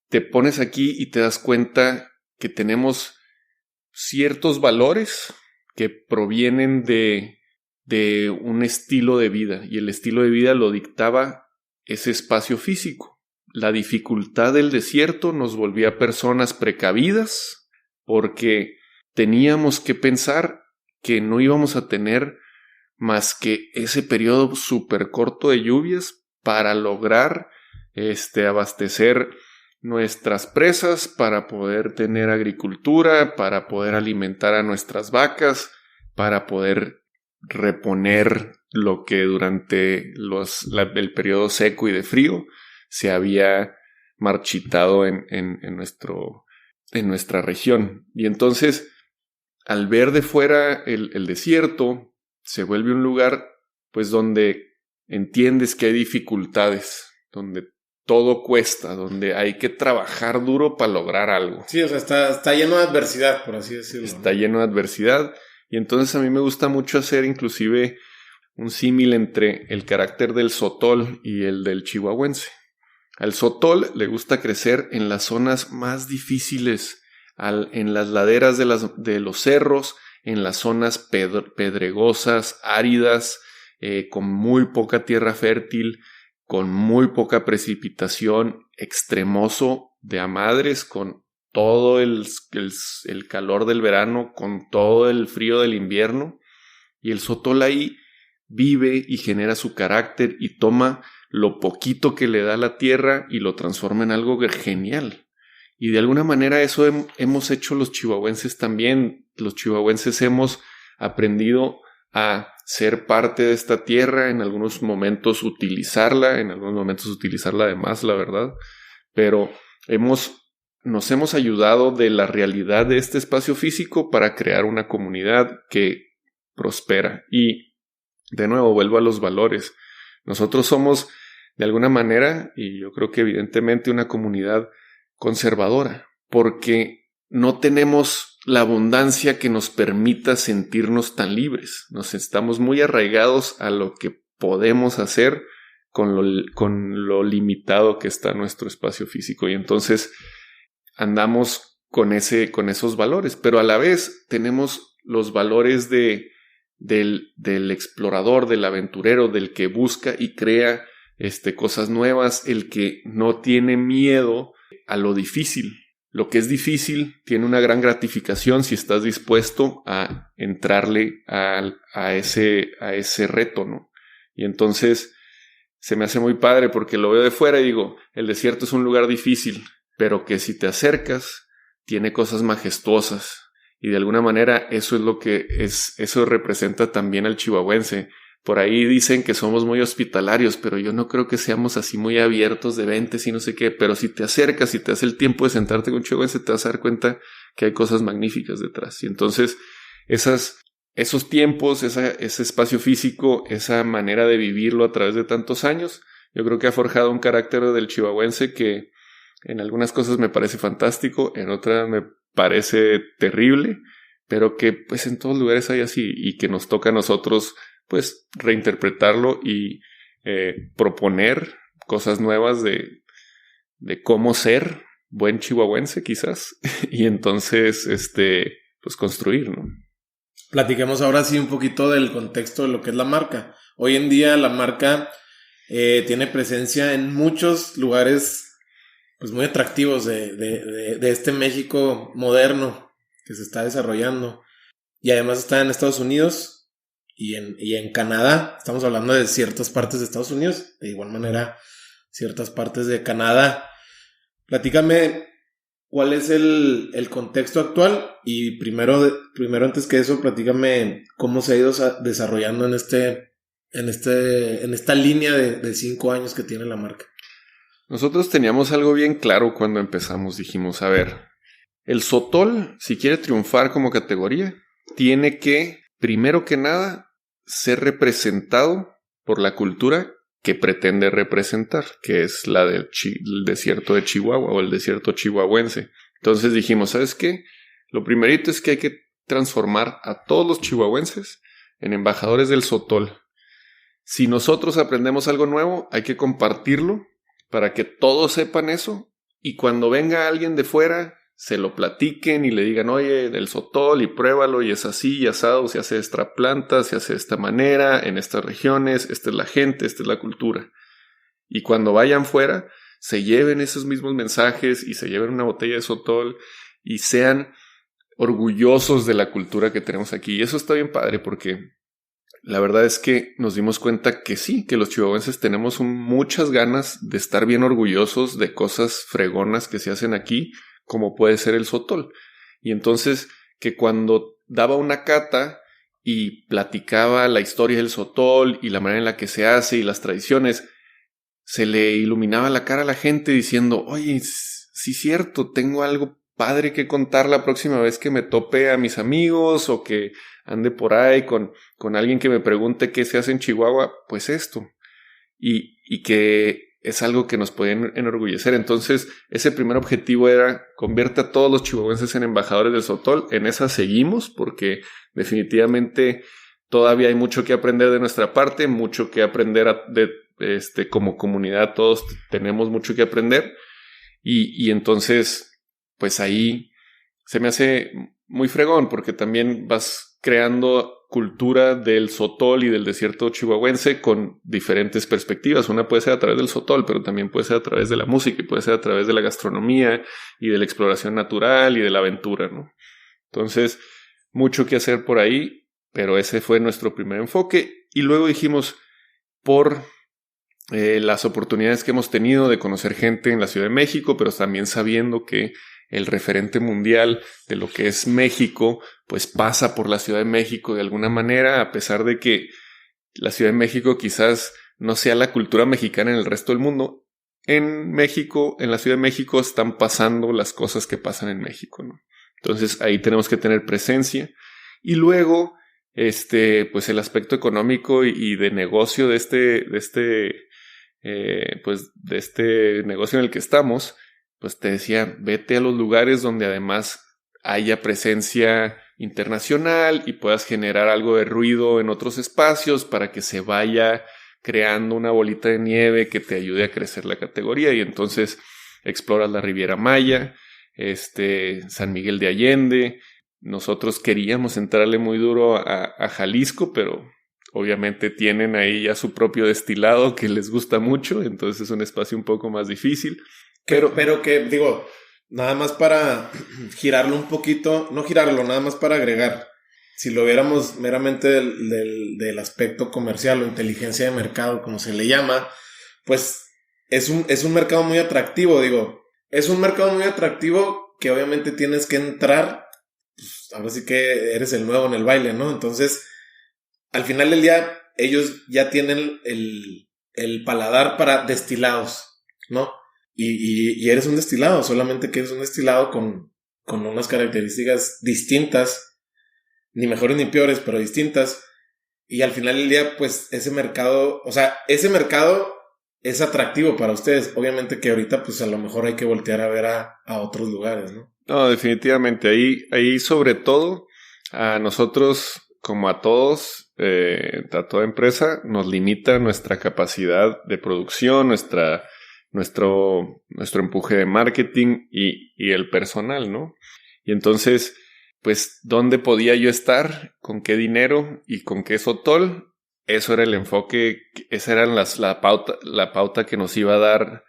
te pones aquí y te das cuenta que tenemos ciertos valores que provienen de un estilo de vida y el estilo de vida lo dictaba ese espacio físico. La dificultad del desierto nos volvía personas precavidas porque teníamos que pensar que no íbamos a tener más que ese periodo súper corto de lluvias para lograr abastecer nuestras presas, para poder tener agricultura, para poder alimentar a nuestras vacas, para poder reponer lo que durante el periodo seco y de frío se había marchitado en nuestra región. Y entonces, al ver de fuera el desierto, se vuelve un lugar pues donde entiendes que hay dificultades, donde todo cuesta, donde hay que trabajar duro para lograr algo. Sí, o sea, está lleno de adversidad, por así decirlo. Está lleno de adversidad. Y entonces a mí me gusta mucho hacer inclusive un símil entre el carácter del sotol y el del chihuahuense. Al sotol le gusta crecer en las zonas más difíciles, en las laderas de los cerros, en las zonas pedregosas, áridas, con muy poca tierra fértil, con muy poca precipitación, extremoso de a madres, con todo el calor del verano, con todo el frío del invierno. Y el sotol ahí vive y genera su carácter y toma lo poquito que le da la tierra y lo transforma en algo genial. Y de alguna manera eso hemos hecho los chihuahuenses también. Los chihuahuenses hemos aprendido a ser parte de esta tierra, en algunos momentos utilizarla, en algunos momentos utilizarla de más, la verdad. Pero nos hemos ayudado de la realidad de este espacio físico para crear una comunidad que prospera. Y de nuevo vuelvo a los valores. Nosotros somos de alguna manera, y yo creo que evidentemente, una comunidad conservadora, porque no tenemos la abundancia que nos permita sentirnos tan libres. Nos estamos muy arraigados a lo que podemos hacer con lo limitado que está nuestro espacio físico. Y entonces andamos con esos valores, pero a la vez tenemos los valores del explorador, del aventurero, del que busca y crea cosas nuevas, el que no tiene miedo a lo difícil. Lo que es difícil tiene una gran gratificación si estás dispuesto a entrarle a ese reto, ¿no? Y entonces se me hace muy padre porque lo veo de fuera y digo, el desierto es un lugar difícil, pero que si te acercas tiene cosas majestuosas. Y de alguna manera eso representa también al chihuahuense. Por ahí dicen que somos muy hospitalarios, pero yo no creo que seamos así muy abiertos de ventes y no sé qué. Pero si te acercas y te das el tiempo de sentarte con un chihuahuense, te vas a dar cuenta que hay cosas magníficas detrás. Y entonces esos tiempos, ese espacio físico, esa manera de vivirlo a través de tantos años, yo creo que ha forjado un carácter del chihuahuense que en algunas cosas me parece fantástico, en otras me parece terrible, pero que pues en todos lugares hay así y que nos toca a nosotros pues reinterpretarlo y proponer cosas nuevas de cómo ser buen chihuahuense quizás y entonces pues construir, ¿no? Platiquemos ahora sí un poquito del contexto de lo que es la marca. Hoy en día la marca tiene presencia en muchos lugares pues muy atractivos de este México moderno que se está desarrollando. Y además está en Estados Unidos y en Canadá. Estamos hablando de ciertas partes de Estados Unidos, de igual manera ciertas partes de Canadá. Platícame cuál es el contexto actual y primero antes que eso, platícame cómo se ha ido desarrollando en esta línea de 5 años que tiene la marca. Nosotros teníamos algo bien claro cuando empezamos. Dijimos, a ver, el Sotol, si quiere triunfar como categoría, tiene que, primero que nada, ser representado por la cultura que pretende representar, que es la del desierto de Chihuahua o el desierto chihuahuense. Entonces dijimos, ¿sabes qué? Lo primerito es que hay que transformar a todos los chihuahuenses en embajadores del Sotol. Si nosotros aprendemos algo nuevo, hay que compartirlo para que todos sepan eso y cuando venga alguien de fuera se lo platiquen y le digan, oye, del Sotol y pruébalo y es así y asado, se hace esta planta, se hace de esta manera, en estas regiones, esta es la gente, esta es la cultura. Y cuando vayan fuera, se lleven esos mismos mensajes y se lleven una botella de Sotol y sean orgullosos de la cultura que tenemos aquí. Y eso está bien padre porque la verdad es que nos dimos cuenta que sí, que los chihuahuenses tenemos muchas ganas de estar bien orgullosos de cosas fregonas que se hacen aquí, como puede ser el Sotol. Y entonces que cuando daba una cata y platicaba la historia del Sotol y la manera en la que se hace y las tradiciones, se le iluminaba la cara a la gente diciendo, oye, sí es cierto, tengo algo padre que contar la próxima vez que me tope a mis amigos o que ande por ahí con alguien que me pregunte qué se hace en Chihuahua, pues esto. Y que es algo que nos puede enorgullecer. Entonces, ese primer objetivo era convierte a todos los chihuahuenses en embajadores del Sotol. En esa seguimos porque definitivamente todavía hay mucho que aprender de nuestra parte, mucho que aprender como comunidad. Todos tenemos mucho que aprender. Y entonces, pues ahí se me hace muy fregón porque también vas creando cultura del Sotol y del desierto chihuahuense con diferentes perspectivas. Una puede ser a través del Sotol, pero también puede ser a través de la música y puede ser a través de la gastronomía y de la exploración natural y de la aventura, ¿no? Entonces, mucho que hacer por ahí, pero ese fue nuestro primer enfoque. Y luego dijimos, por las oportunidades que hemos tenido de conocer gente en la Ciudad de México, pero también sabiendo que el referente mundial de lo que es México, pues pasa por la Ciudad de México de alguna manera, a pesar de que la Ciudad de México quizás no sea la cultura mexicana en el resto del mundo. En México, en la Ciudad de México están pasando las cosas que pasan en México, ¿no? Entonces ahí tenemos que tener presencia. Y luego, pues el aspecto económico y de negocio de este negocio en el que estamos, pues te decía, vete a los lugares donde además haya presencia internacional y puedas generar algo de ruido en otros espacios para que se vaya creando una bolita de nieve que te ayude a crecer la categoría. Y entonces exploras la Riviera Maya, San Miguel de Allende. Nosotros queríamos entrarle muy duro a Jalisco, pero obviamente tienen ahí ya su propio destilado que les gusta mucho, entonces es un espacio un poco más difícil. Pero que, digo, nada más para girarlo un poquito, no girarlo, nada más para agregar. Si lo viéramos meramente del aspecto comercial o inteligencia de mercado, como se le llama, pues es un mercado muy atractivo, digo. Es un mercado muy atractivo que obviamente tienes que entrar, pues ahora sí que eres el nuevo en el baile, ¿no? Entonces, al final del día, ellos ya tienen el paladar para destilados, ¿no? Y eres un destilado, solamente que eres un destilado con unas características distintas ni mejores ni peores, pero distintas. Y al final del día, pues ese mercado es atractivo para ustedes. Obviamente que ahorita, pues a lo mejor hay que voltear a ver a otros lugares, ¿no? No, definitivamente. Ahí sobre todo, a nosotros, como a todos, a toda empresa, nos limita nuestra capacidad de producción, nuestro empuje de marketing y el personal, ¿no? Y entonces, pues, ¿dónde podía yo estar? ¿Con qué dinero? ¿Y con qué sotol? Eso era el enfoque, esa era la pauta que nos iba a dar,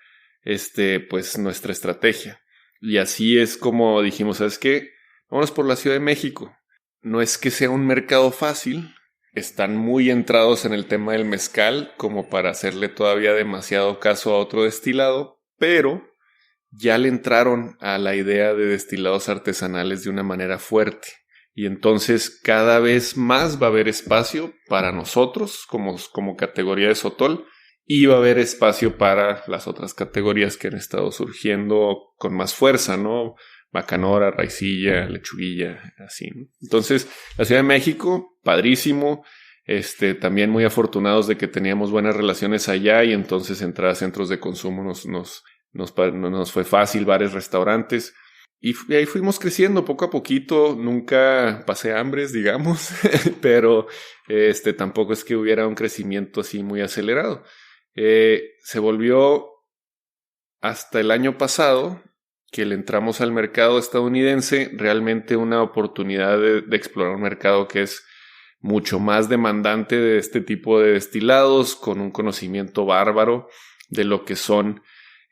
pues, nuestra estrategia. Y así es como dijimos, ¿sabes qué? Vámonos por la Ciudad de México. No es que sea un mercado fácil, están muy entrados en el tema del mezcal como para hacerle todavía demasiado caso a otro destilado, pero ya le entraron a la idea de destilados artesanales de una manera fuerte. Y entonces cada vez más va a haber espacio para nosotros como categoría de sotol y va a haber espacio para las otras categorías que han estado surgiendo con más fuerza, ¿no? Bacanora, raicilla, lechuguilla, así, ¿no? Entonces, la Ciudad de México, padrísimo. También muy afortunados de que teníamos buenas relaciones allá y entonces entrar a centros de consumo nos fue fácil, bares, restaurantes. Y ahí fuimos creciendo poco a poquito, nunca pasé hambres, digamos, pero tampoco es que hubiera un crecimiento así muy acelerado. Se volvió hasta el año pasado que le entramos al mercado estadounidense realmente una oportunidad de explorar un mercado que es mucho más demandante de este tipo de destilados, con un conocimiento bárbaro de lo que son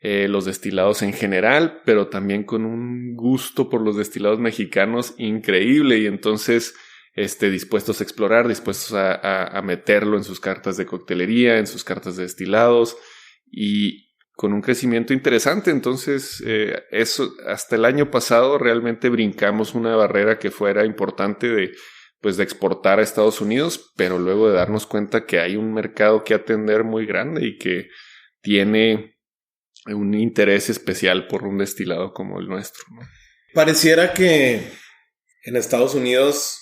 los destilados en general, pero también con un gusto por los destilados mexicanos increíble y entonces dispuestos a explorar, dispuestos a meterlo en sus cartas de coctelería, en sus cartas de destilados y con un crecimiento interesante. Entonces eso hasta el año pasado realmente brincamos una barrera que fuera importante de exportar a Estados Unidos, pero luego de darnos cuenta que hay un mercado que atender muy grande y que tiene un interés especial por un destilado como el nuestro, ¿no? Pareciera que en Estados Unidos,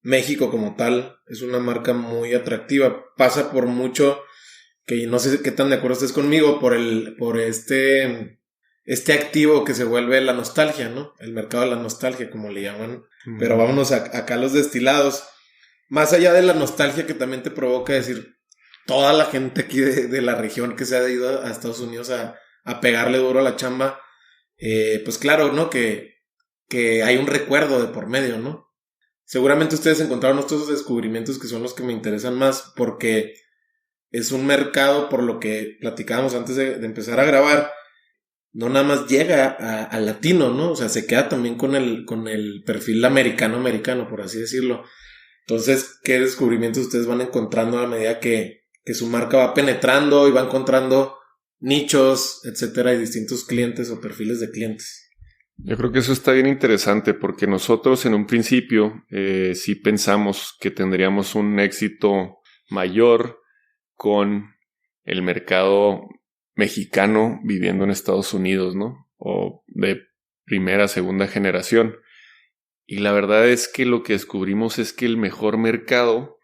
México como tal, es una marca muy atractiva. Pasa por mucho, que no sé qué tan de acuerdo estés conmigo, por este activo que se vuelve la nostalgia, ¿no? El mercado de la nostalgia, como le llaman. Pero vámonos acá a los destilados. Más allá de la nostalgia que también te provoca decir, toda la gente aquí de la región que se ha ido a Estados Unidos a pegarle duro a la chamba, pues claro, ¿no? Que hay un recuerdo de por medio, ¿no? Seguramente ustedes encontraron estos descubrimientos que son los que me interesan más, porque es un mercado, por lo que platicábamos antes de empezar a grabar, no nada más llega al latino, ¿no? O sea, se queda también con el perfil americano, por así decirlo. Entonces, ¿qué descubrimientos ustedes van encontrando a medida que su marca va penetrando y va encontrando nichos, etcétera, y distintos clientes o perfiles de clientes? Yo creo que eso está bien interesante porque nosotros en un principio sí pensamos que tendríamos un éxito mayor con el mercado mexicano viviendo en Estados Unidos, ¿no? O de primera, segunda generación. Y la verdad es que lo que descubrimos es que el mejor mercado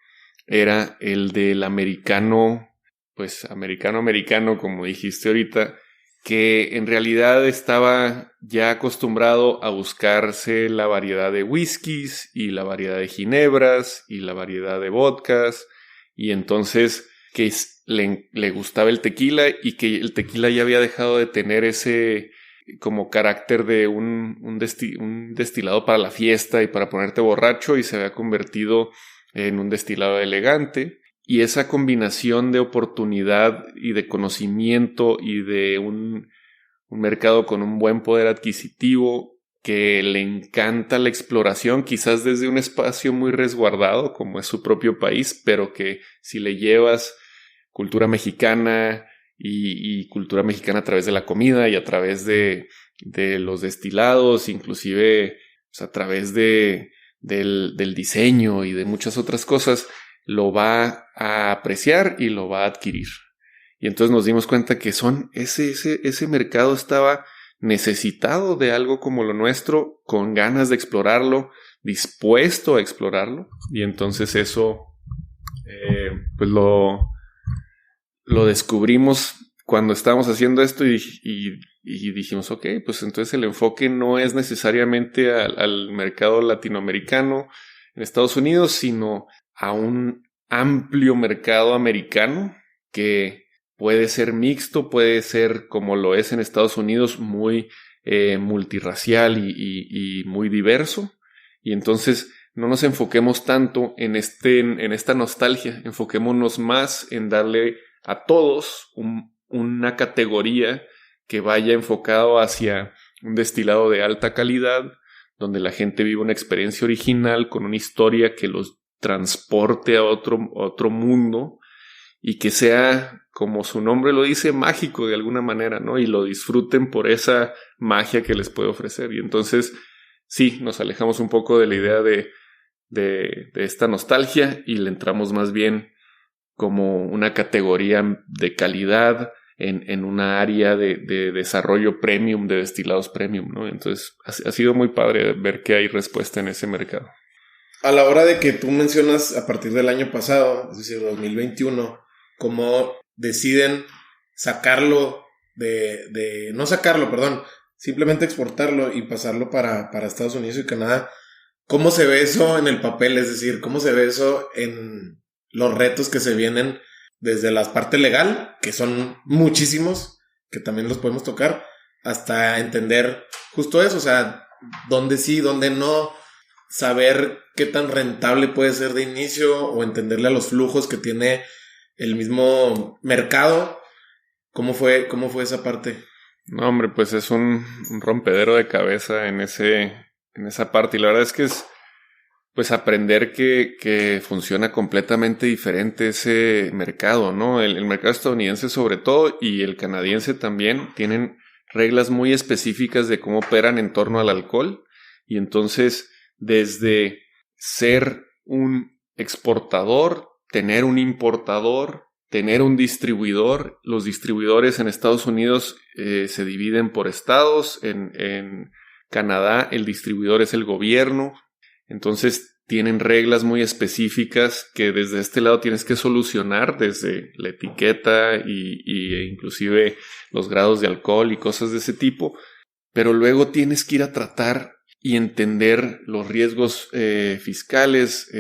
era el del americano, pues americano, como dijiste ahorita, que en realidad estaba ya acostumbrado a buscarse la variedad de whiskies y la variedad de ginebras y la variedad de vodkas, y entonces que le gustaba el tequila y que el tequila ya había dejado de tener ese como carácter de un destilado para la fiesta y para ponerte borracho y se había convertido en un destilado elegante. Y esa combinación de oportunidad y de conocimiento y de un mercado con un buen poder adquisitivo que le encanta la exploración, quizás desde un espacio muy resguardado como es su propio país, pero que si le llevas cultura mexicana y cultura mexicana a través de la comida y a través de los destilados, inclusive pues, a través del diseño y de muchas otras cosas, lo va a apreciar y lo va a adquirir. Y entonces nos dimos cuenta que ese mercado estaba necesitado de algo como lo nuestro, con ganas de explorarlo, dispuesto a explorarlo. Y entonces eso pues lo descubrimos cuando estábamos haciendo esto y dijimos, ok, pues entonces el enfoque no es necesariamente al mercado latinoamericano en Estados Unidos, sino a un amplio mercado americano que puede ser mixto, puede ser como lo es en Estados Unidos, muy multirracial y muy diverso. Y entonces no nos enfoquemos tanto en esta nostalgia, enfoquémonos más en darle a todos una categoría que vaya enfocado hacia un destilado de alta calidad, donde la gente vive una experiencia original con una historia que los transporte a otro mundo y que sea, como su nombre lo dice, mágico de alguna manera, ¿no? Y lo disfruten por esa magia que les puede ofrecer. Y entonces, sí, nos alejamos un poco de la idea de esta nostalgia y le entramos más bien como una categoría de calidad en una área de desarrollo premium, de destilados premium, ¿no? Entonces, ha sido muy padre ver que hay respuesta en ese mercado. A la hora de que tú mencionas a partir del año pasado, es decir, 2021, cómo deciden sacarlo no sacarlo, perdón, simplemente exportarlo y pasarlo para Estados Unidos y Canadá, ¿cómo se ve eso en el papel? Es decir, ¿cómo se ve eso en los retos que se vienen desde la parte legal, que son muchísimos, que también los podemos tocar, hasta entender justo eso, o sea, dónde sí, dónde no, saber qué tan rentable puede ser de inicio o entenderle a los flujos que tiene el mismo mercado? ¿Cómo fue esa parte? No, hombre, pues es un rompedero de cabeza en esa parte. Y la verdad es que es pues aprender que funciona completamente diferente ese mercado, ¿no? El mercado estadounidense sobre todo y el canadiense también tienen reglas muy específicas de cómo operan en torno al alcohol. Y entonces, desde ser un exportador, tener un importador, tener un distribuidor. Los distribuidores en Estados Unidos se dividen por estados. En Canadá el distribuidor es el gobierno. Entonces tienen reglas muy específicas que desde este lado tienes que solucionar, desde la etiqueta e inclusive los grados de alcohol y cosas de ese tipo. Pero luego tienes que ir a tratar y entender los riesgos fiscales,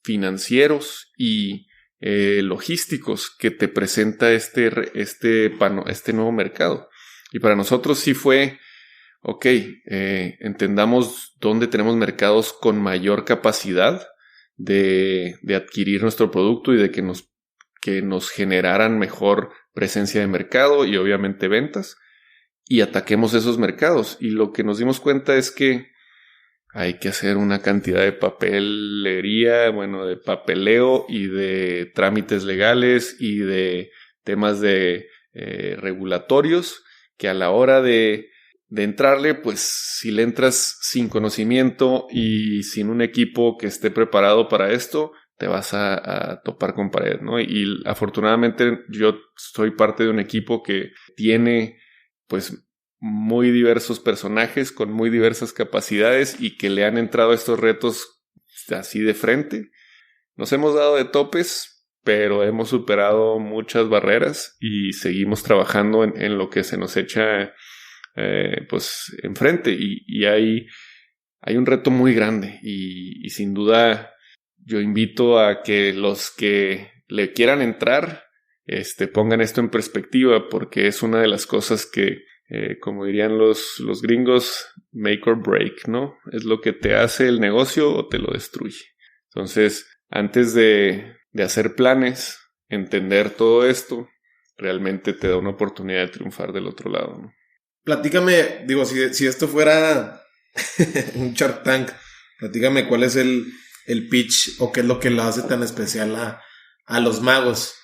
financieros y logísticos que te presenta este nuevo mercado. Y para nosotros sí fue, ok, entendamos dónde tenemos mercados con mayor capacidad de adquirir nuestro producto y de que nos generaran mejor presencia de mercado y obviamente ventas, y ataquemos esos mercados. Y lo que nos dimos cuenta es que hay que hacer una cantidad de papelería, de papeleo y de trámites legales y de temas de regulatorios, que a la hora de entrarle, pues si le entras sin conocimiento y sin un equipo que esté preparado para esto, te vas a topar con pared, ¿no? Y afortunadamente yo soy parte de un equipo que tiene pues muy diversos personajes con muy diversas capacidades y que le han entrado a estos retos así de frente. Nos hemos dado de topes, pero hemos superado muchas barreras y seguimos trabajando en lo que se nos echa pues enfrente. Y hay un reto muy grande y sin duda yo invito a que los que le quieran entrar pongan esto en perspectiva, porque es una de las cosas que como dirían los gringos, make or break, ¿no? Es lo que te hace el negocio o te lo destruye. Entonces, antes de hacer planes, entender todo esto, realmente te da una oportunidad de triunfar del otro lado, ¿no? Platícame, digo, si esto fuera un Shark Tank, platícame cuál es el pitch o qué es lo que lo hace tan especial a los magos.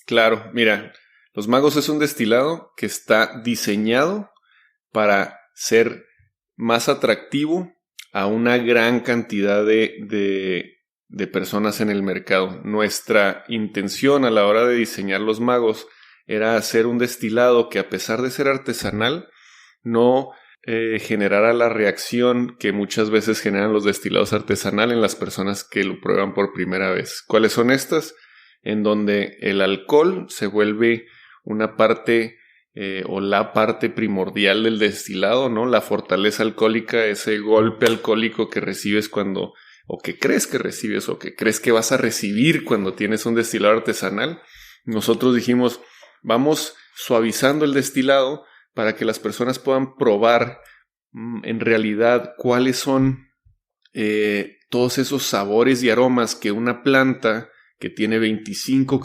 Claro, mira, Los Magos es un destilado que está diseñado para ser más atractivo a una gran cantidad de personas en el mercado. Nuestra intención a la hora de diseñar Los Magos era hacer un destilado que, a pesar de ser artesanal, no generara la reacción que muchas veces generan los destilados artesanales en las personas que lo prueban por primera vez. ¿Cuáles son estas? En donde el alcohol se vuelve una parte o la parte primordial del destilado, ¿no? La fortaleza alcohólica, ese golpe alcohólico que recibes cuando, o que crees que recibes, o que crees que vas a recibir cuando tienes un destilado artesanal. Nosotros dijimos, vamos suavizando el destilado para que las personas puedan probar en realidad cuáles son todos esos sabores y aromas que una planta que tiene 25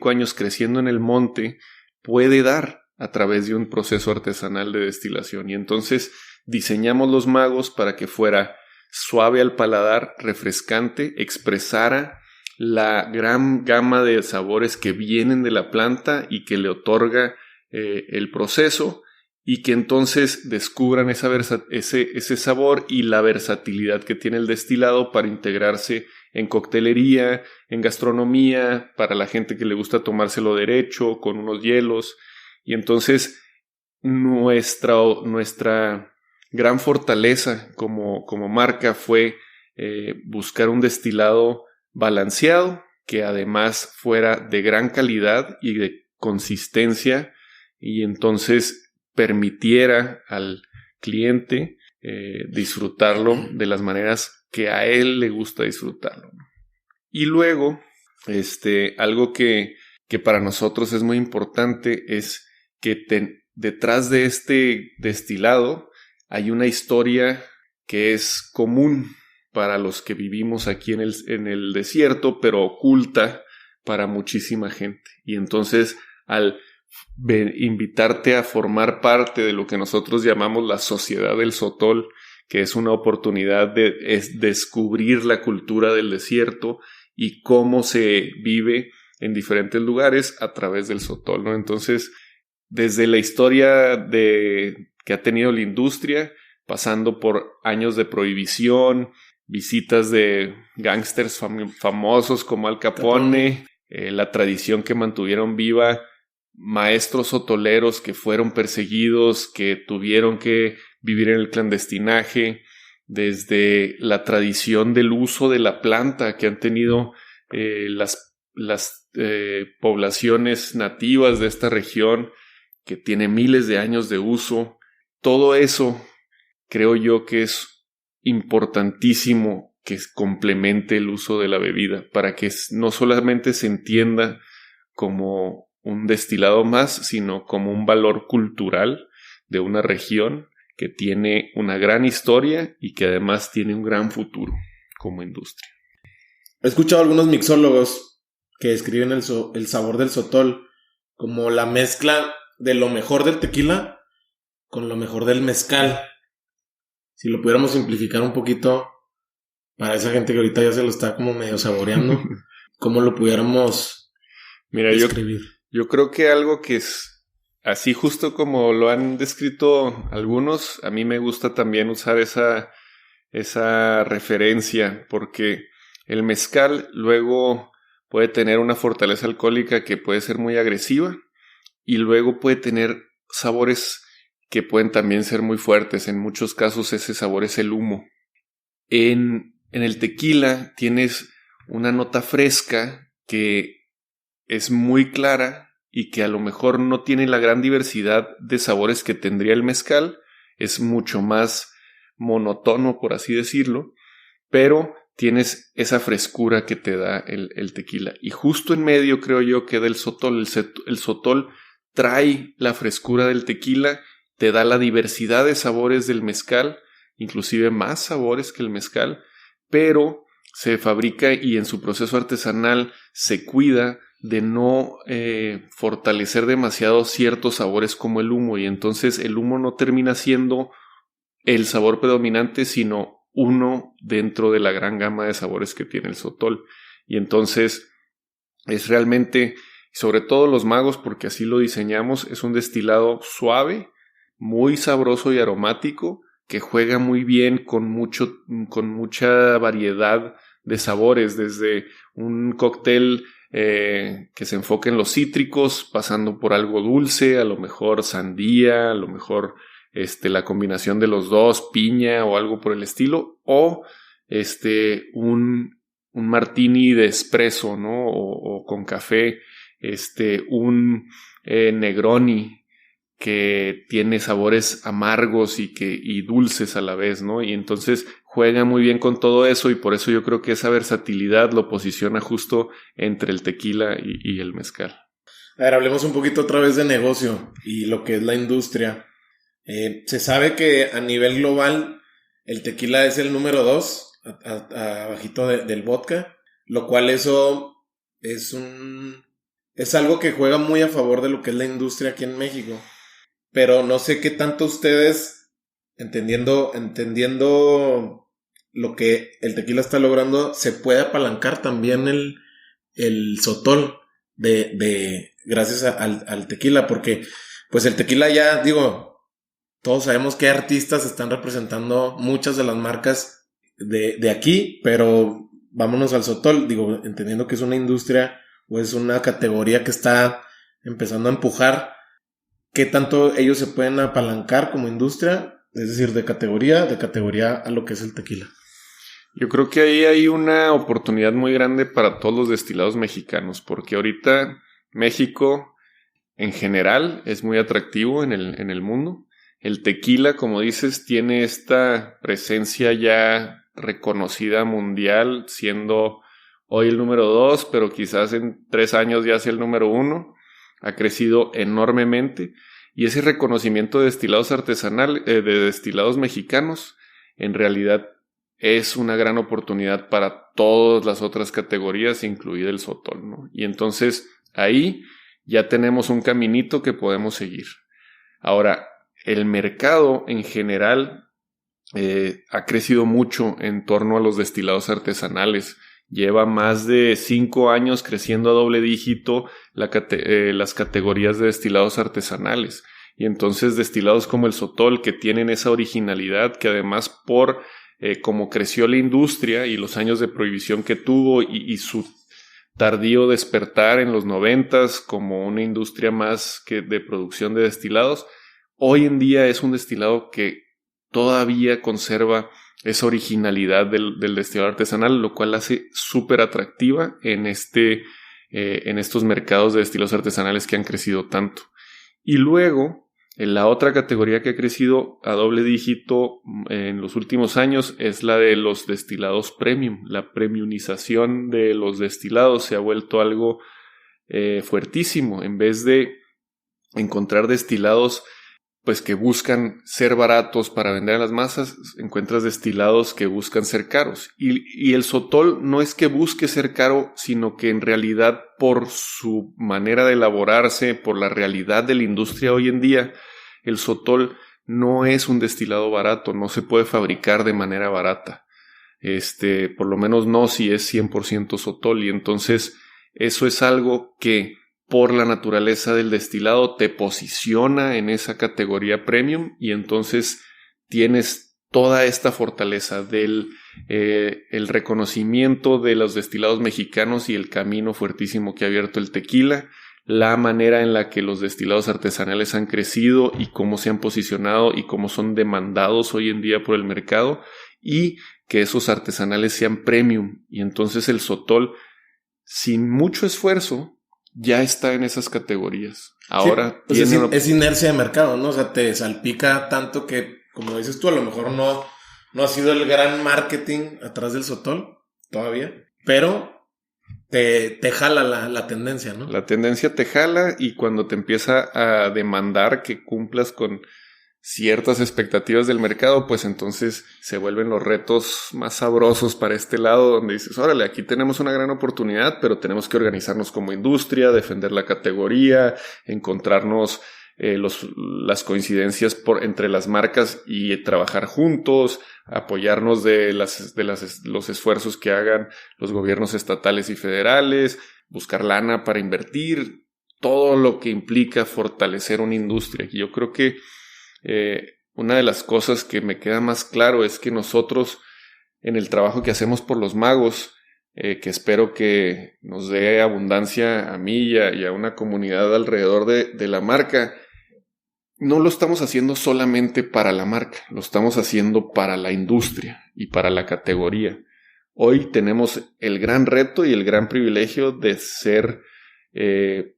años creciendo en el monte puede dar a través de un proceso artesanal de destilación. Y entonces diseñamos los magos para que fuera suave al paladar, refrescante, expresara la gran gama de sabores que vienen de la planta y que le otorga el proceso, y que entonces descubran ese sabor y la versatilidad que tiene el destilado para integrarse en coctelería, en gastronomía, para la gente que le gusta tomárselo derecho, con unos hielos. Y entonces nuestra gran fortaleza como marca fue buscar un destilado balanceado, que además fuera de gran calidad y de consistencia, y entonces permitiera al cliente disfrutarlo de las maneras que a él le gusta disfrutarlo. Y luego, algo que para nosotros es muy importante es que detrás de este destilado hay una historia que es común para los que vivimos aquí en el desierto, pero oculta para muchísima gente. Y entonces, al invitarte a formar parte de lo que nosotros llamamos la Sociedad del Sotol, que es una oportunidad de descubrir la cultura del desierto y cómo se vive en diferentes lugares a través del sotol, ¿no? Entonces, desde la historia que ha tenido la industria, pasando por años de prohibición, visitas de gángsters famosos como Al Capone, la tradición que mantuvieron viva maestros sotoleros que fueron perseguidos, que tuvieron que vivir en el clandestinaje, desde la tradición del uso de la planta que han tenido las poblaciones nativas de esta región, que tiene miles de años de uso. Todo eso creo yo que es importantísimo que complemente el uso de la bebida, para que no solamente se entienda como un destilado más, sino como un valor cultural de una región que tiene una gran historia y que además tiene un gran futuro como industria. He escuchado a algunos mixólogos que describen el sabor del sotol como la mezcla de lo mejor del tequila con lo mejor del mezcal. Si lo pudiéramos simplificar un poquito para esa gente que ahorita ya se lo está como medio saboreando, ¿cómo lo pudiéramos describir? Yo creo que algo que es así justo como lo han descrito algunos, a mí me gusta también usar esa referencia, porque el mezcal luego puede tener una fortaleza alcohólica que puede ser muy agresiva, y luego puede tener sabores que pueden también ser muy fuertes. En muchos casos ese sabor es el humo. En el tequila tienes una nota fresca que es muy clara y que a lo mejor no tiene la gran diversidad de sabores que tendría el mezcal. Es mucho más monótono, por así decirlo, pero tienes esa frescura que te da el tequila. Y justo en medio creo yo queda el sotol. El sotol trae la frescura del tequila, te da la diversidad de sabores del mezcal, inclusive más sabores que el mezcal, pero se fabrica y en su proceso artesanal se cuida de no fortalecer demasiado ciertos sabores como el humo, y entonces el humo no termina siendo el sabor predominante, sino uno dentro de la gran gama de sabores que tiene el sotol. Y entonces es realmente, sobre todo los magos, porque así lo diseñamos, es un destilado suave, muy sabroso y aromático, que juega muy bien con mucha variedad de sabores, desde un cóctel que se enfoque en los cítricos, pasando por algo dulce, a lo mejor sandía, a lo mejor la combinación de los dos, piña o algo por el estilo, o un martini de espresso, ¿no? O con café, un Negroni que tiene sabores amargos y dulces a la vez, ¿no? Y entonces juega muy bien con todo eso, y por eso yo creo que esa versatilidad lo posiciona justo entre el tequila y el mezcal. A ver, hablemos un poquito otra vez de negocio y lo que es la industria. Se sabe que a nivel global el tequila es el número 2, abajito del vodka, lo cual eso es algo que juega muy a favor de lo que es la industria aquí en México. Pero no sé qué tanto ustedes, entendiendo lo que el tequila está logrando, se puede apalancar también el sotol gracias al tequila, porque pues el tequila ya, digo, todos sabemos que artistas están representando muchas de las marcas de aquí, pero vámonos al sotol, digo, entendiendo que es una industria o es una categoría que está empezando a empujar. ¿Qué tanto ellos se pueden apalancar como industria? Es decir, de categoría a lo que es el tequila. Yo creo que ahí hay una oportunidad muy grande para todos los destilados mexicanos, porque ahorita México en general es muy atractivo en el mundo. El tequila, como dices, tiene esta presencia ya reconocida mundial, siendo hoy el número 2, pero quizás en 3 años ya sea el número 1. Ha crecido enormemente, y ese reconocimiento de destilados artesanales, de destilados mexicanos, en realidad es una gran oportunidad para todas las otras categorías, incluido el sotol, ¿no? Y entonces ahí ya tenemos un caminito que podemos seguir. Ahora, el mercado en general ha crecido mucho en torno a los destilados artesanales. Lleva más de 5 años creciendo a doble dígito las categorías de destilados artesanales. Y entonces destilados como el sotol, que tienen esa originalidad, que además por cómo creció la industria y los años de prohibición que tuvo y su tardío despertar en los 90s como una industria más que de producción de destilados, hoy en día es un destilado que todavía conserva esa originalidad del destilado artesanal, lo cual hace súper atractiva en estos mercados de destilados artesanales que han crecido tanto. Y luego, en la otra categoría que ha crecido a doble dígito en los últimos años es la de los destilados premium. La premiumización de los destilados se ha vuelto algo fuertísimo. En vez de encontrar destilados pues que buscan ser baratos para vender a las masas, encuentras destilados que buscan ser caros. Y el sotol no es que busque ser caro, sino que en realidad por su manera de elaborarse, por la realidad de la industria hoy en día, el sotol no es un destilado barato, no se puede fabricar de manera barata. Por lo menos no si es 100% sotol. Y entonces eso es algo que por la naturaleza del destilado te posiciona en esa categoría premium, y entonces tienes toda esta fortaleza del el reconocimiento de los destilados mexicanos y el camino fuertísimo que ha abierto el tequila, la manera en la que los destilados artesanales han crecido y cómo se han posicionado y cómo son demandados hoy en día por el mercado, y que esos artesanales sean premium. Y entonces el sotol, sin mucho esfuerzo, ya está en esas categorías. Ahora sí, pues es inercia de mercado, ¿no? O sea, te salpica tanto que, como dices tú, a lo mejor no ha sido el gran marketing atrás del sotol todavía, pero te jala la tendencia, ¿no? La tendencia te jala, y cuando te empieza a demandar que cumplas con ciertas expectativas del mercado, pues entonces se vuelven los retos más sabrosos para este lado, donde dices, órale, aquí tenemos una gran oportunidad, pero tenemos que organizarnos como industria, defender la categoría, encontrarnos las coincidencias entre las marcas y trabajar juntos, apoyarnos de los esfuerzos que hagan los gobiernos estatales y federales, buscar lana para invertir, todo lo que implica fortalecer una industria. Y yo creo que una de las cosas que me queda más claro es que nosotros, en el trabajo que hacemos por los magos, que espero que nos dé abundancia a mí y a una comunidad alrededor de la marca, no lo estamos haciendo solamente para la marca, lo estamos haciendo para la industria y para la categoría. Hoy tenemos el gran reto y el gran privilegio de ser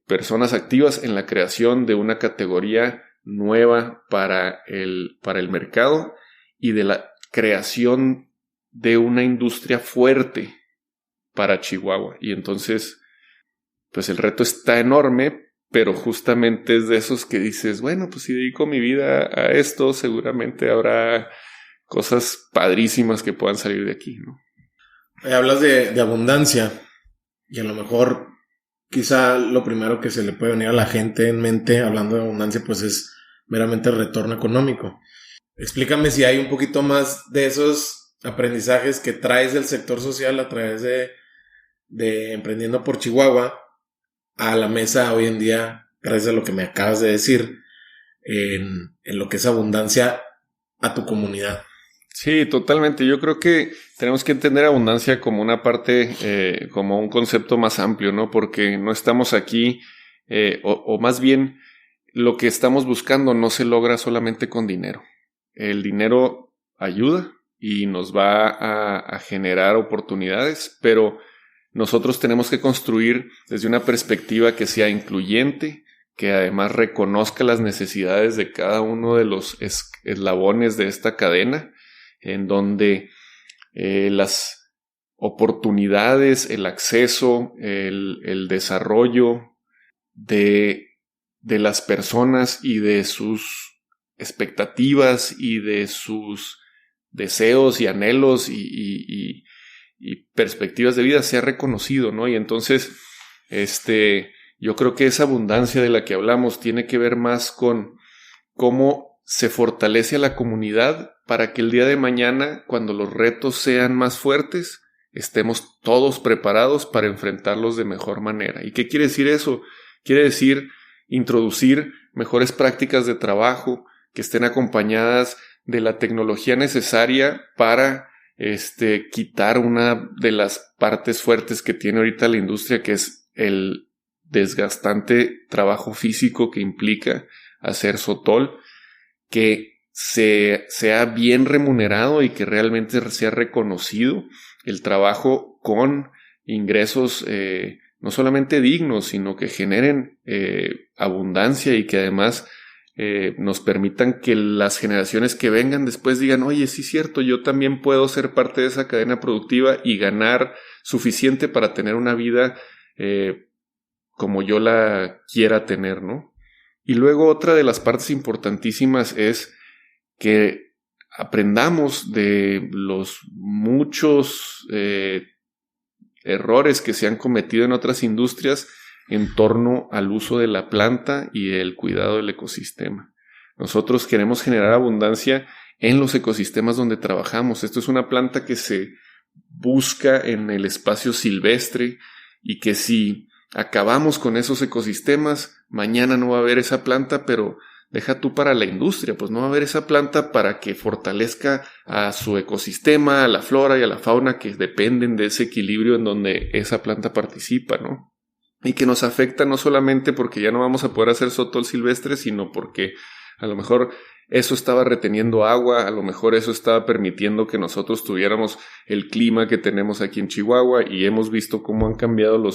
personas activas en la creación de una categoría nueva para el mercado y de la creación de una industria fuerte para Chihuahua. Y entonces, pues el reto está enorme, pero justamente es de esos que dices, bueno, pues si dedico mi vida a esto, seguramente habrá cosas padrísimas que puedan salir de aquí, ¿no? Hablas de abundancia y a lo mejor quizá lo primero que se le puede venir a la gente en mente hablando de abundancia pues es meramente el retorno económico. Explícame si hay un poquito más de esos aprendizajes que traes del sector social a través de Emprendiendo por Chihuahua a la mesa hoy en día, gracias a lo que me acabas de decir, en lo que es abundancia a tu comunidad. Sí, totalmente. Yo creo que tenemos que entender abundancia como una parte, como un concepto más amplio, ¿no? Porque no estamos aquí, o más bien lo que estamos buscando no se logra solamente con dinero. El dinero ayuda y nos va a generar oportunidades, pero nosotros tenemos que construir desde una perspectiva que sea incluyente, que además reconozca las necesidades de cada uno de los eslabones de esta cadena, en donde las oportunidades, el acceso, el desarrollo de las personas y de sus expectativas y de sus deseos y anhelos y perspectivas de vida sea reconocido, ¿no? Y entonces, yo creo que esa abundancia de la que hablamos tiene que ver más con cómo se fortalece a la comunidad para que el día de mañana, cuando los retos sean más fuertes, estemos todos preparados para enfrentarlos de mejor manera. ¿Y qué quiere decir eso? Quiere decir introducir mejores prácticas de trabajo que estén acompañadas de la tecnología necesaria para quitar una de las partes fuertes que tiene ahorita la industria, que es el desgastante trabajo físico que implica hacer sotol, que sea bien remunerado y que realmente sea reconocido el trabajo con ingresos no solamente dignos, sino que generen abundancia y que además nos permitan que las generaciones que vengan después digan, oye, sí es cierto, yo también puedo ser parte de esa cadena productiva y ganar suficiente para tener una vida como yo la quiera tener, ¿no? Y luego otra de las partes importantísimas es que aprendamos de los muchos errores que se han cometido en otras industrias en torno al uso de la planta y el cuidado del ecosistema. Nosotros queremos generar abundancia en los ecosistemas donde trabajamos. Esto es una planta que se busca en el espacio silvestre y que si acabamos con esos ecosistemas, mañana no va a haber esa planta, pero deja tú para la industria, pues no va a haber esa planta para que fortalezca a su ecosistema, a la flora y a la fauna que dependen de ese equilibrio en donde esa planta participa, ¿no? Y que nos afecta no solamente porque ya no vamos a poder hacer sotol silvestre, sino porque a lo mejor eso estaba reteniendo agua, a lo mejor eso estaba permitiendo que nosotros tuviéramos el clima que tenemos aquí en Chihuahua, y hemos visto cómo han cambiado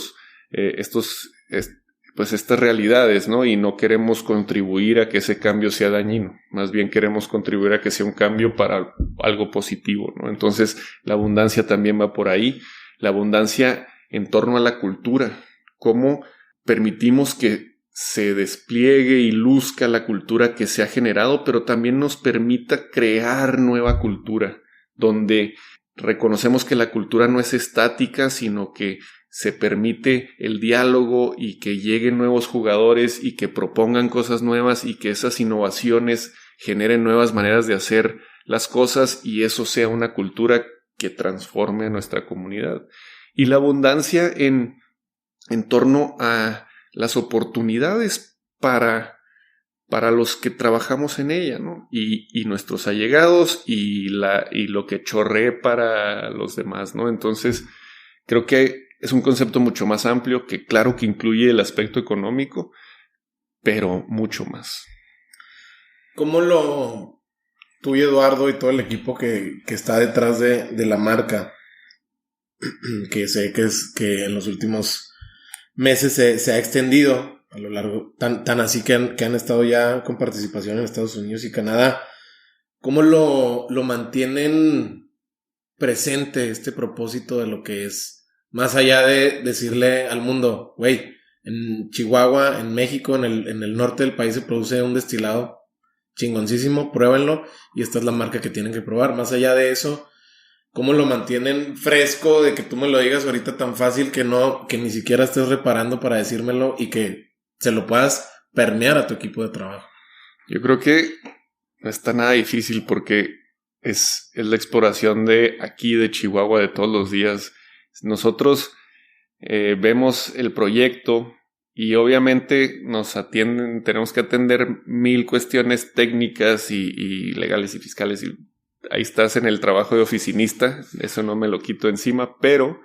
estas realidades, ¿no? Y no queremos contribuir a que ese cambio sea dañino, más bien queremos contribuir a que sea un cambio para algo positivo, ¿no? Entonces la abundancia también va por ahí, la abundancia en torno a la cultura, cómo permitimos que se despliegue y luzca la cultura que se ha generado, pero también nos permita crear nueva cultura, donde reconocemos que la cultura no es estática, sino que se permite el diálogo y que lleguen nuevos jugadores y que propongan cosas nuevas y que esas innovaciones generen nuevas maneras de hacer las cosas y eso sea una cultura que transforme a nuestra comunidad. Y la abundancia en torno a las oportunidades para los que trabajamos en ella, ¿no? Y nuestros allegados y lo que chorree para los demás, ¿no? Entonces, creo que es un concepto mucho más amplio que claro que incluye el aspecto económico, pero mucho más. tú y Eduardo y todo el equipo que está detrás de la marca, que sé que en los últimos meses se ha extendido a lo largo, tan así que han estado ya con participación en Estados Unidos y Canadá, ¿cómo lo mantienen presente este propósito de lo que es, más allá de decirle al mundo, güey, en Chihuahua, en México, en el norte del país se produce un destilado chingoncísimo, pruébenlo y esta es la marca que tienen que probar? Más allá de eso, ¿cómo lo mantienen fresco de que tú me lo digas ahorita tan fácil que ni siquiera estés reparando para decírmelo y que se lo puedas permear a tu equipo de trabajo? Yo creo que no está nada difícil porque es la exploración de aquí, de Chihuahua, de todos los días. Nosotros vemos el proyecto y obviamente tenemos que atender 1000 cuestiones técnicas y legales y fiscales, y ahí estás en el trabajo de oficinista, eso no me lo quito encima, pero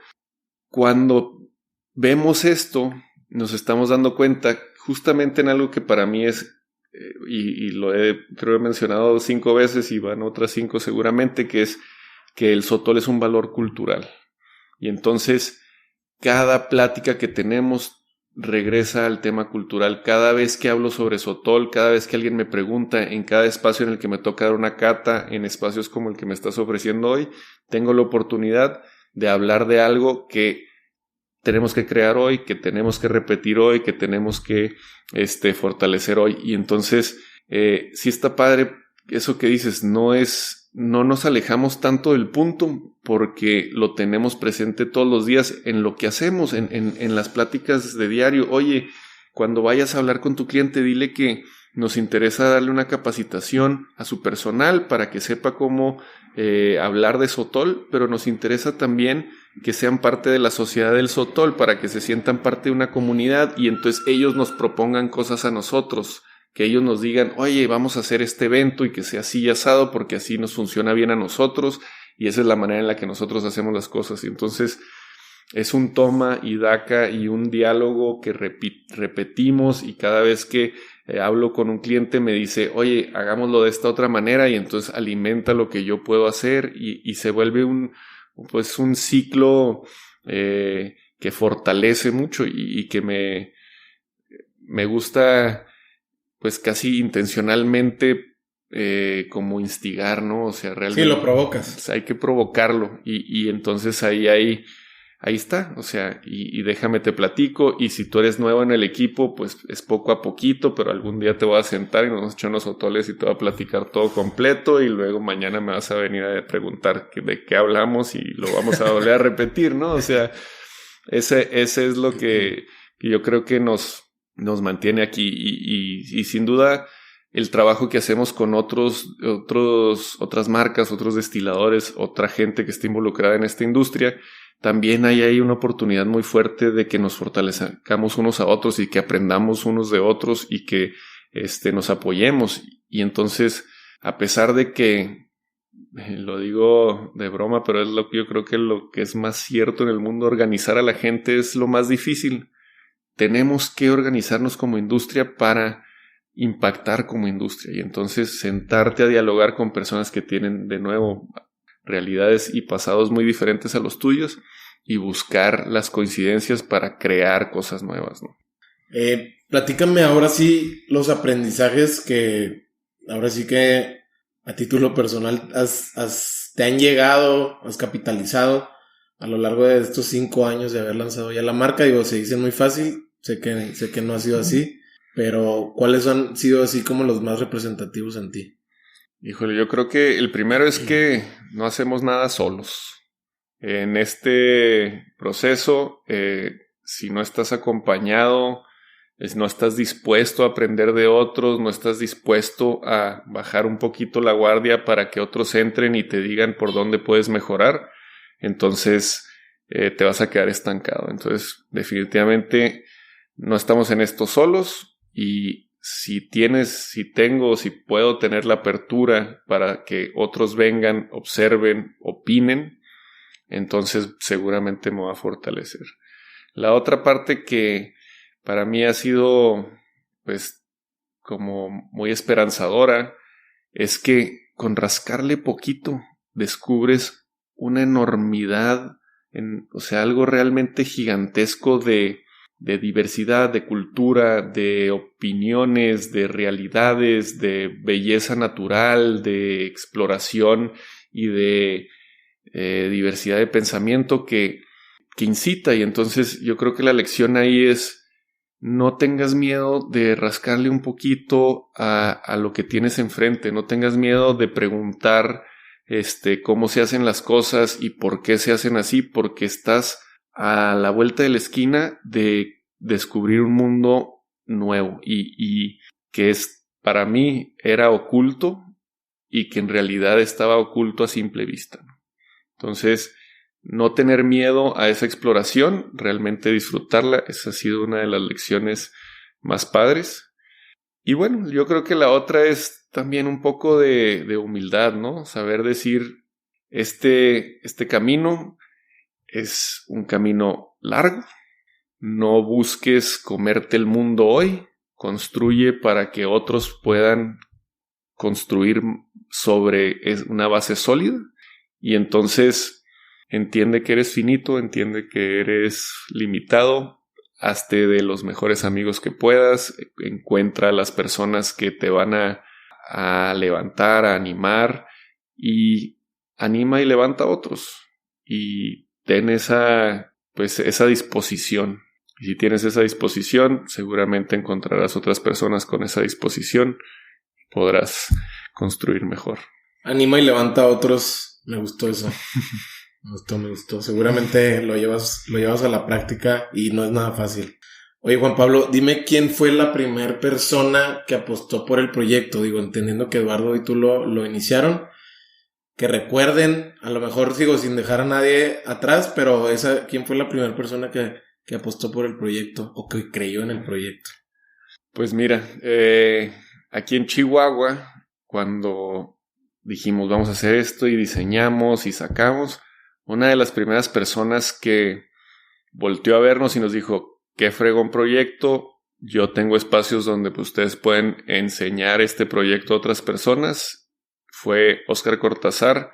cuando vemos esto, nos estamos dando cuenta justamente en algo que para mí es, y creo he mencionado 5 veces y van otras 5 seguramente, que es que el sotol es un valor cultural. Y entonces cada plática que tenemos regresa al tema cultural. Cada vez que hablo sobre sotol, cada vez que alguien me pregunta, en cada espacio en el que me toca dar una cata, en espacios como el que me estás ofreciendo hoy, tengo la oportunidad de hablar de algo que tenemos que crear hoy, que tenemos que repetir hoy, que tenemos que fortalecer hoy. Y entonces sí está padre eso que dices, no nos alejamos tanto del punto porque lo tenemos presente todos los días en lo que hacemos, en las pláticas de diario. Oye, cuando vayas a hablar con tu cliente, dile que nos interesa darle una capacitación a su personal para que sepa cómo hablar de sotol, pero nos interesa también que sean parte de la sociedad del sotol para que se sientan parte de una comunidad y entonces ellos nos propongan cosas a nosotros, que ellos nos digan, oye, vamos a hacer este evento y que sea así y asado porque así nos funciona bien a nosotros y esa es la manera en la que nosotros hacemos las cosas. Y entonces es un toma y daca y un diálogo que repetimos, y cada vez que hablo con un cliente me dice, oye, hagámoslo de esta otra manera, y entonces alimenta lo que yo puedo hacer y se vuelve un ciclo que fortalece mucho y que me gusta pues casi intencionalmente como instigar, ¿no? O sea, realmente... Sí, lo provocas. O sea, hay que provocarlo y entonces ahí está, o sea, y déjame te platico, y si tú eres nuevo en el equipo, pues es poco a poquito, pero algún día te voy a sentar y nos vamos a echar unos sotoles y te voy a platicar todo completo, y luego mañana me vas a venir a preguntar de qué hablamos y lo vamos a volver a repetir, ¿no? O sea, ese es lo que yo creo que nos mantiene aquí, y sin duda el trabajo que hacemos con otras marcas, otros destiladores, otra gente que está involucrada en esta industria, también hay una oportunidad muy fuerte de que nos fortalezcamos unos a otros y que aprendamos unos de otros y que nos apoyemos. Y entonces, a pesar de que, lo digo de broma, pero es lo que yo creo que lo que es más cierto en el mundo, organizar a la gente es lo más difícil. Tenemos que organizarnos como industria para impactar como industria, y entonces sentarte a dialogar con personas que tienen de nuevo realidades y pasados muy diferentes a los tuyos y buscar las coincidencias para crear cosas nuevas, ¿no? Platícame ahora sí los aprendizajes que ahora sí que a título personal te han llegado, has capitalizado a lo largo de estos 5 años de haber lanzado ya la marca. Digo, se dice muy fácil, sé que no ha sido así, pero ¿cuáles han sido así como los más representativos en ti? Híjole, yo creo que el primero es que no hacemos nada solos. En este proceso, si no estás acompañado, no estás dispuesto a aprender de otros, no estás dispuesto a bajar un poquito la guardia para que otros entren y te digan por dónde puedes mejorar, entonces te vas a quedar estancado. Entonces, definitivamente no estamos en esto solos, y si puedo tener la apertura para que otros vengan, observen, opinen, entonces seguramente me va a fortalecer. La otra parte que para mí ha sido pues como muy esperanzadora es que con rascarle poquito descubres una enormidad, o sea, algo realmente gigantesco de diversidad, de cultura, de opiniones, de realidades, de belleza natural, de exploración y de diversidad de pensamiento que incita. Y entonces yo creo que la lección ahí es: no tengas miedo de rascarle un poquito a lo que tienes enfrente. No tengas miedo de preguntar cómo se hacen las cosas y por qué se hacen así, porque estás a la vuelta de la esquina de descubrir un mundo nuevo y que para mí era oculto y que en realidad estaba oculto a simple vista. Entonces, no tener miedo a esa exploración, realmente disfrutarla, esa ha sido una de las lecciones más padres. Y bueno, yo creo que la otra es también un poco de humildad, ¿no? Saber decir, este camino es un camino largo. No busques comerte el mundo hoy. Construye para que otros puedan construir sobre una base sólida. Y entonces entiende que eres finito, entiende que eres limitado, hazte de los mejores amigos que puedas, encuentra a las personas que te van a levantar, a animar, y anima y levanta a otros. Y ten esa disposición. Y si tienes esa disposición, seguramente encontrarás otras personas con esa disposición y podrás construir mejor. Anima y levanta a otros. Me gustó eso. Me gustó. Seguramente lo llevas a la práctica y no es nada fácil. Oye, Juan Pablo, dime quién fue la primera persona que apostó por el proyecto. Digo, entendiendo que Eduardo y tú lo iniciaron. Que recuerden, a lo mejor sigo sin dejar a nadie atrás, pero ¿quién fue la primera persona que apostó por el proyecto o que creyó en el proyecto? Pues mira, aquí en Chihuahua, cuando dijimos vamos a hacer esto y diseñamos y sacamos, una de las primeras personas que volteó a vernos y nos dijo: qué fregón proyecto, yo tengo espacios donde pues, ustedes pueden enseñar este proyecto a otras personas, fue Óscar Cortázar,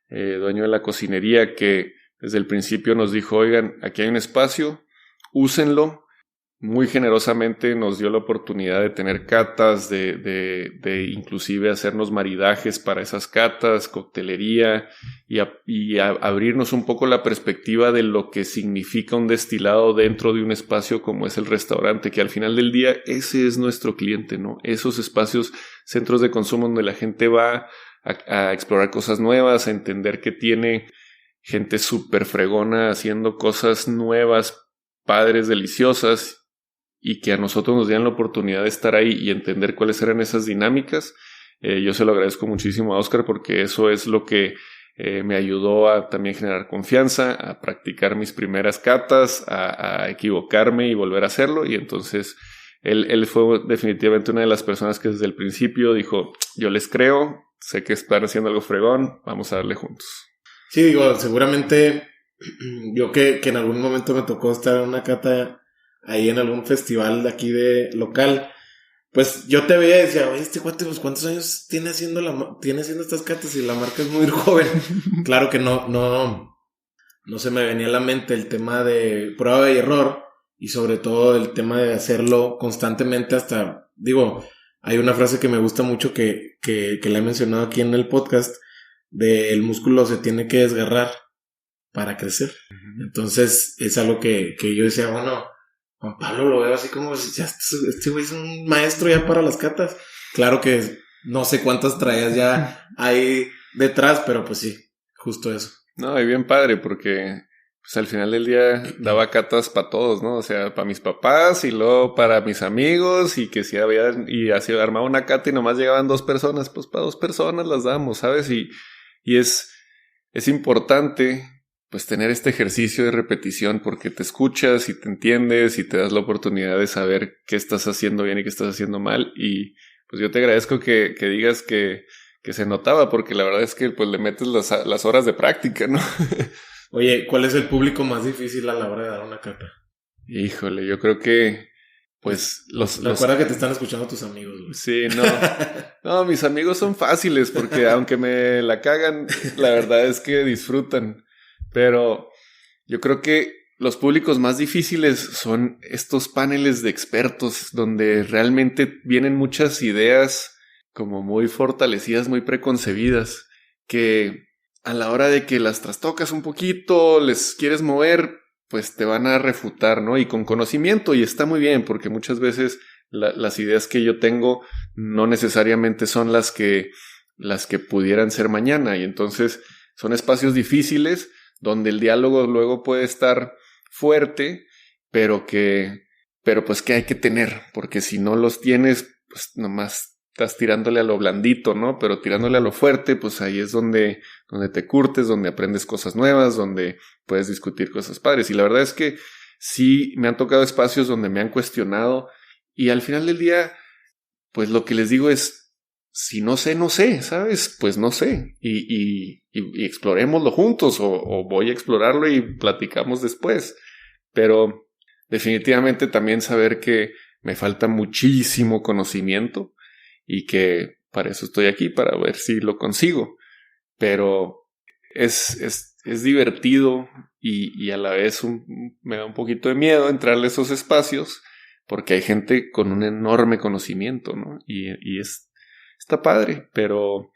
dueño de la cocinería, que desde el principio nos dijo: oigan, aquí hay un espacio, úsenlo. Muy generosamente nos dio la oportunidad de tener catas, de inclusive hacernos maridajes para esas catas, coctelería y abrirnos un poco la perspectiva de lo que significa un destilado dentro de un espacio como es el restaurante, que al final del día ese es nuestro cliente, ¿no? Esos espacios, centros de consumo donde la gente va a explorar cosas nuevas, a entender que tiene gente súper fregona haciendo cosas nuevas, padres, deliciosas, y que a nosotros nos dieran la oportunidad de estar ahí y entender cuáles eran esas dinámicas. Yo se lo agradezco muchísimo a Óscar, porque eso es lo que me ayudó a también generar confianza, a practicar mis primeras catas, a equivocarme y volver a hacerlo. Y entonces él fue definitivamente una de las personas que desde el principio dijo: yo les creo, sé que están haciendo algo fregón, vamos a darle juntos. Sí, digo, seguramente yo que en algún momento me tocó estar en una cata ahí en algún festival de aquí de local, pues yo te veía y decía: oye, este cuate, pues ¿cuántos años tiene haciendo estas catas? Y la marca es muy joven. Claro que no se me venía a la mente el tema de prueba y error, y sobre todo el tema de hacerlo constantemente hasta, digo, hay una frase que me gusta mucho que la he mencionado aquí en el podcast, de el músculo se tiene que desgarrar para crecer. Entonces es algo que yo decía, bueno, Juan Pablo lo veo así como, ya este güey es un maestro ya para las catas. Claro que no sé cuántas traías ya ahí detrás, pero pues sí, justo eso. No, y bien padre, porque pues al final del día daba catas para todos, ¿no? O sea, para mis papás y luego para mis amigos, y que si y así armaba una cata y nomás llegaban 2 personas, pues para 2 personas las damos, ¿sabes? Y es importante pues tener este ejercicio de repetición, porque te escuchas y te entiendes y te das la oportunidad de saber qué estás haciendo bien y qué estás haciendo mal. Y pues yo te agradezco que digas que se notaba, porque la verdad es que pues le metes las horas de práctica, ¿no? Oye, ¿cuál es el público más difícil a la hora de dar una cata? Híjole, yo creo que pues Recuerda que te están escuchando tus amigos, güey. Sí, no. No, mis amigos son fáciles porque aunque me la cagan, la verdad es que disfrutan. Pero yo creo que los públicos más difíciles son estos paneles de expertos donde realmente vienen muchas ideas como muy fortalecidas, muy preconcebidas, que a la hora de que las trastocas un poquito, les quieres mover, pues te van a refutar, ¿no? Y con conocimiento, y está muy bien, porque muchas veces las ideas que yo tengo no necesariamente son las que pudieran ser mañana, y entonces son espacios difíciles donde el diálogo luego puede estar fuerte, pero pues que hay que tener, porque si no los tienes, pues nomás estás tirándole a lo blandito, ¿no? Pero tirándole a lo fuerte, pues ahí es donde te curtes, donde aprendes cosas nuevas, donde puedes discutir cosas padres. Y la verdad es que sí me han tocado espacios donde me han cuestionado y al final del día, pues lo que les digo es, si no sé, no sé, ¿sabes? Pues no sé. Y explorémoslo juntos o voy a explorarlo y platicamos después. Pero definitivamente también saber que me falta muchísimo conocimiento y que para eso estoy aquí, para ver si lo consigo. Pero es divertido y a la vez me da un poquito de miedo entrarle a esos espacios porque hay gente con un enorme conocimiento, ¿no? Y está padre, pero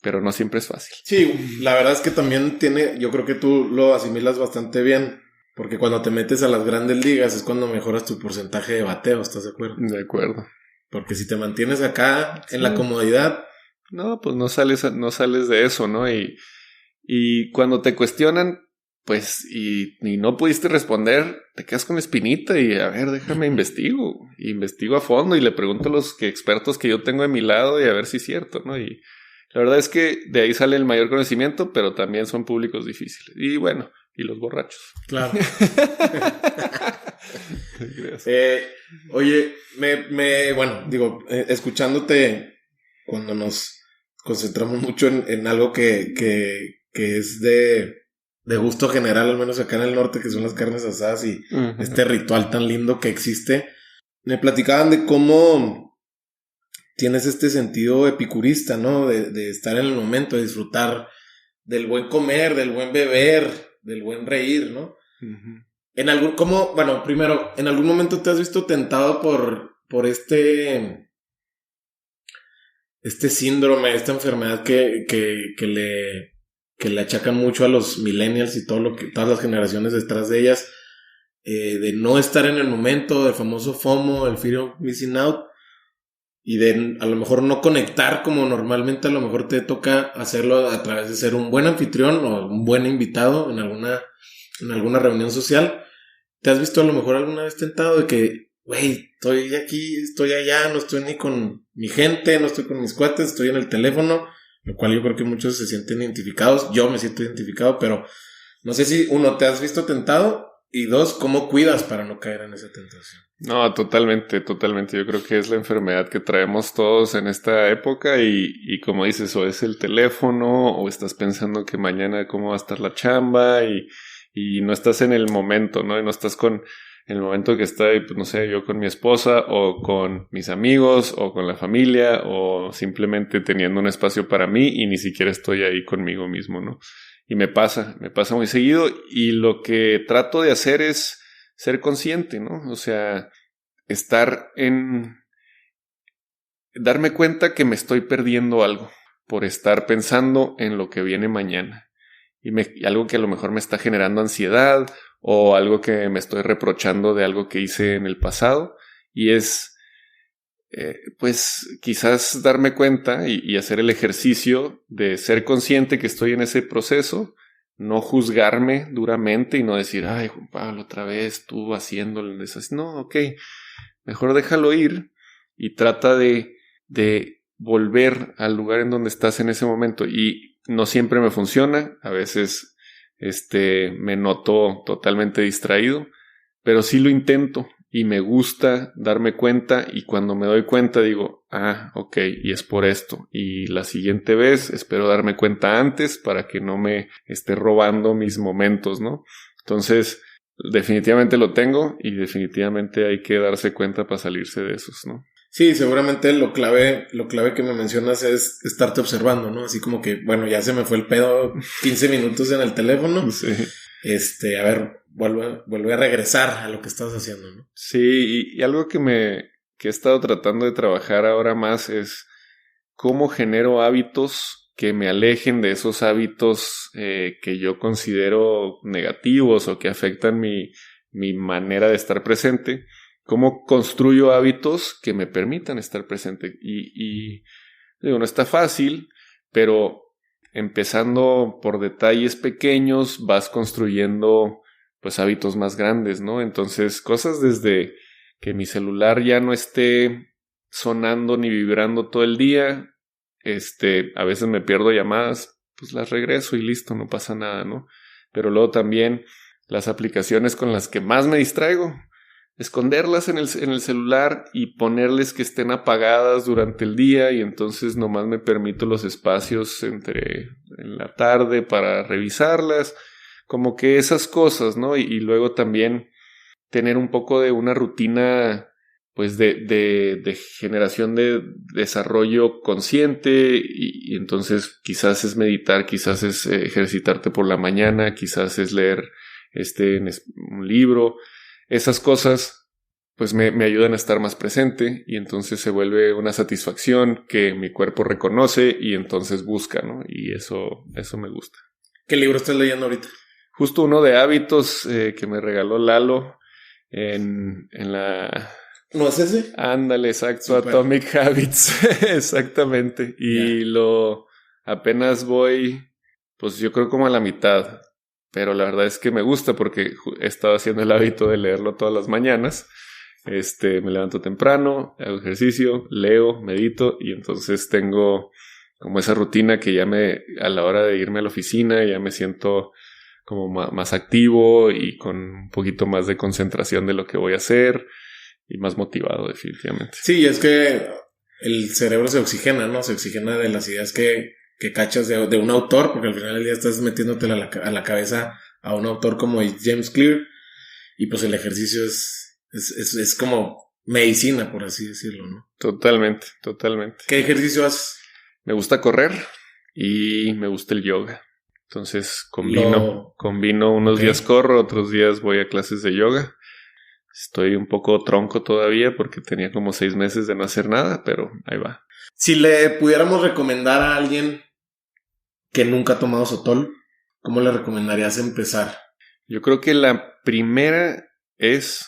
no siempre es fácil. Sí, la verdad es que también yo creo que tú lo asimilas bastante bien, porque cuando te metes a las grandes ligas es cuando mejoras tu porcentaje de bateo, ¿estás de acuerdo? De acuerdo. Porque si te mantienes acá en la comodidad, no, pues no sales de eso, ¿no? Y cuando te cuestionan, pues, y no pudiste responder, te quedas con la espinita y a ver, déjame investigo a fondo y le pregunto a los expertos que yo tengo de mi lado y a ver si es cierto, ¿no? Y la verdad es que de ahí sale el mayor conocimiento, pero también son públicos difíciles. Y bueno, y los borrachos. Claro. Oye, bueno, digo, escuchándote cuando nos concentramos mucho en algo que es de gusto general, al menos acá en el norte, que son las carnes asadas y este ritual tan lindo que existe, me platicaban de cómo tienes este sentido epicurista, ¿no? De estar en el momento, de disfrutar del buen comer, del buen beber, del buen reír, ¿no? Primero, ¿en algún momento te has visto tentado por este síndrome, esta enfermedad que le achacan mucho a los millennials y todas las generaciones detrás de ellas, de no estar en el momento, del famoso FOMO, el Fear of Missing Out, y de a lo mejor no conectar como normalmente a lo mejor te toca hacerlo a través de ser un buen anfitrión o un buen invitado en alguna reunión social? ¿Te has visto a lo mejor alguna vez tentado de que, güey, estoy aquí, estoy allá, no estoy ni con mi gente, no estoy con mis cuates, estoy en el teléfono? Lo cual yo creo que muchos se sienten identificados. Yo me siento identificado, pero no sé si, uno, ¿te has visto tentado? Y dos, ¿cómo cuidas para no caer en esa tentación? No, totalmente. Yo creo que es la enfermedad que traemos todos en esta época y como dices, o es el teléfono o estás pensando que mañana cómo va a estar la chamba y no estás en el momento, ¿no? Y no estás con el momento que estoy, pues no sé, yo con mi esposa o con mis amigos o con la familia o simplemente teniendo un espacio para mí y ni siquiera estoy ahí conmigo mismo, ¿no? Y me pasa muy seguido y lo que trato de hacer es ser consciente, ¿no? O sea, darme cuenta que me estoy perdiendo algo por estar pensando en lo que viene mañana. Y algo que a lo mejor me está generando ansiedad o algo que me estoy reprochando de algo que hice en el pasado. Y es, pues, quizás darme cuenta y hacer el ejercicio de ser consciente que estoy en ese proceso, no juzgarme duramente y no decir, ay, Juan Pablo, otra vez tú haciéndolo. No, ok, mejor déjalo ir y trata de volver al lugar en donde estás en ese momento. Y no siempre me funciona, a veces me noto totalmente distraído, pero sí lo intento y me gusta darme cuenta y cuando me doy cuenta digo, ok, y es por esto. Y la siguiente vez espero darme cuenta antes para que no me esté robando mis momentos, ¿no? Entonces, definitivamente lo tengo y definitivamente hay que darse cuenta para salirse de esos, ¿no? Sí, seguramente lo clave que me mencionas es estarte observando, ¿no? Así como que, bueno, ya se me fue el pedo 15 minutos en el teléfono. Sí. A ver, vuelve a regresar a lo que estás haciendo, ¿no? Sí, y algo que he estado tratando de trabajar ahora más es cómo genero hábitos que me alejen de esos hábitos que yo considero negativos o que afectan mi manera de estar presente. Cómo construyo hábitos que me permitan estar presente. Y digo, no está fácil, pero empezando por detalles pequeños vas construyendo pues hábitos más grandes, ¿no? Entonces, cosas desde que mi celular ya no esté sonando ni vibrando todo el día. A veces me pierdo llamadas, pues las regreso y listo, no pasa nada, ¿no? Pero luego también las aplicaciones con las que más me distraigo, esconderlas en el celular y ponerles que estén apagadas durante el día, y entonces nomás me permito los espacios en la tarde para revisarlas, como que esas cosas, ¿no? Y luego también tener un poco de una rutina pues de generación de desarrollo consciente, y entonces quizás es meditar, quizás es ejercitarte por la mañana, quizás es leer un libro. Esas cosas pues me ayudan a estar más presente, y entonces se vuelve una satisfacción que mi cuerpo reconoce y entonces busca, ¿no? Y eso me gusta. ¿Qué libro estás leyendo ahorita? Justo uno de hábitos que me regaló Lalo en la... ¿No es ese? Ándale, exacto, Super. Atomic Habits, exactamente. Y apenas voy, pues yo creo como a la mitad, pero la verdad es que me gusta porque he estado haciendo el hábito de leerlo todas las mañanas. Me levanto temprano, hago ejercicio, leo, medito, y entonces tengo como esa rutina que a la hora de irme a la oficina ya me siento como más activo y con un poquito más de concentración de lo que voy a hacer y más motivado, definitivamente. Sí, es que el cerebro se oxigena, ¿no? Se oxigena de las ideas que cachas de un autor, porque al final del día estás metiéndote a la cabeza a un autor como James Clear, y pues el ejercicio es como medicina, por así decirlo, ¿no? Totalmente. ¿Qué ejercicio haces? Me gusta correr y me gusta el yoga. Entonces combino unos días corro, otros días voy a clases de yoga. Estoy un poco tronco todavía porque tenía como 6 meses de no hacer nada, pero ahí va. Si le pudiéramos recomendar a alguien que nunca ha tomado Sotol, ¿cómo le recomendarías empezar? Yo creo que la primera es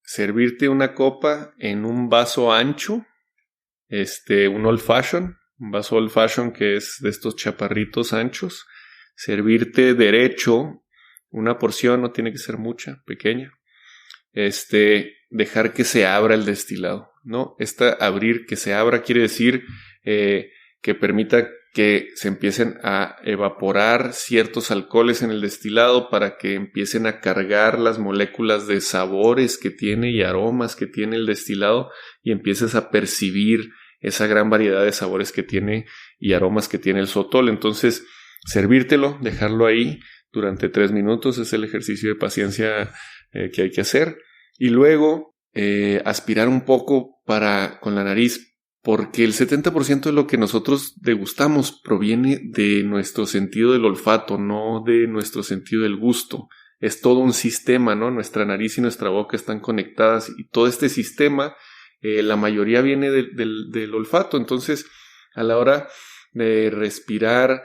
servirte una copa en un vaso ancho, un old fashion, un vaso old fashion que es de estos chaparritos anchos. Servirte derecho una porción, no tiene que ser mucha, pequeña. Dejar que se abra el destilado, ¿no? Abrir, que se abra, quiere decir que permita que se empiecen a evaporar ciertos alcoholes en el destilado para que empiecen a cargar las moléculas de sabores que tiene y aromas que tiene el destilado, y empieces a percibir esa gran variedad de sabores que tiene y aromas que tiene el Sotol. Entonces, servírtelo, dejarlo ahí durante 3 minutos es el ejercicio de paciencia que hay que hacer. Y luego aspirar un poco con la nariz, porque el 70% de lo que nosotros degustamos proviene de nuestro sentido del olfato, no de nuestro sentido del gusto. Es todo un sistema, ¿no? Nuestra nariz y nuestra boca están conectadas, y todo este sistema, la mayoría viene del olfato. Entonces, a la hora de respirar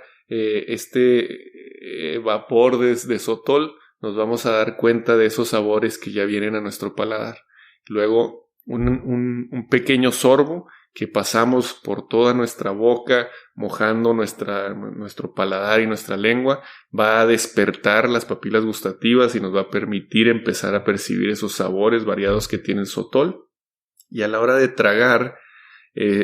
vapor de Sotol, nos vamos a dar cuenta de esos sabores que ya vienen a nuestro paladar. Luego, un pequeño sorbo que pasamos por toda nuestra boca, mojando nuestro paladar y nuestra lengua, va a despertar las papilas gustativas y nos va a permitir empezar a percibir esos sabores variados que tiene el Sotol. Y a la hora de tragar,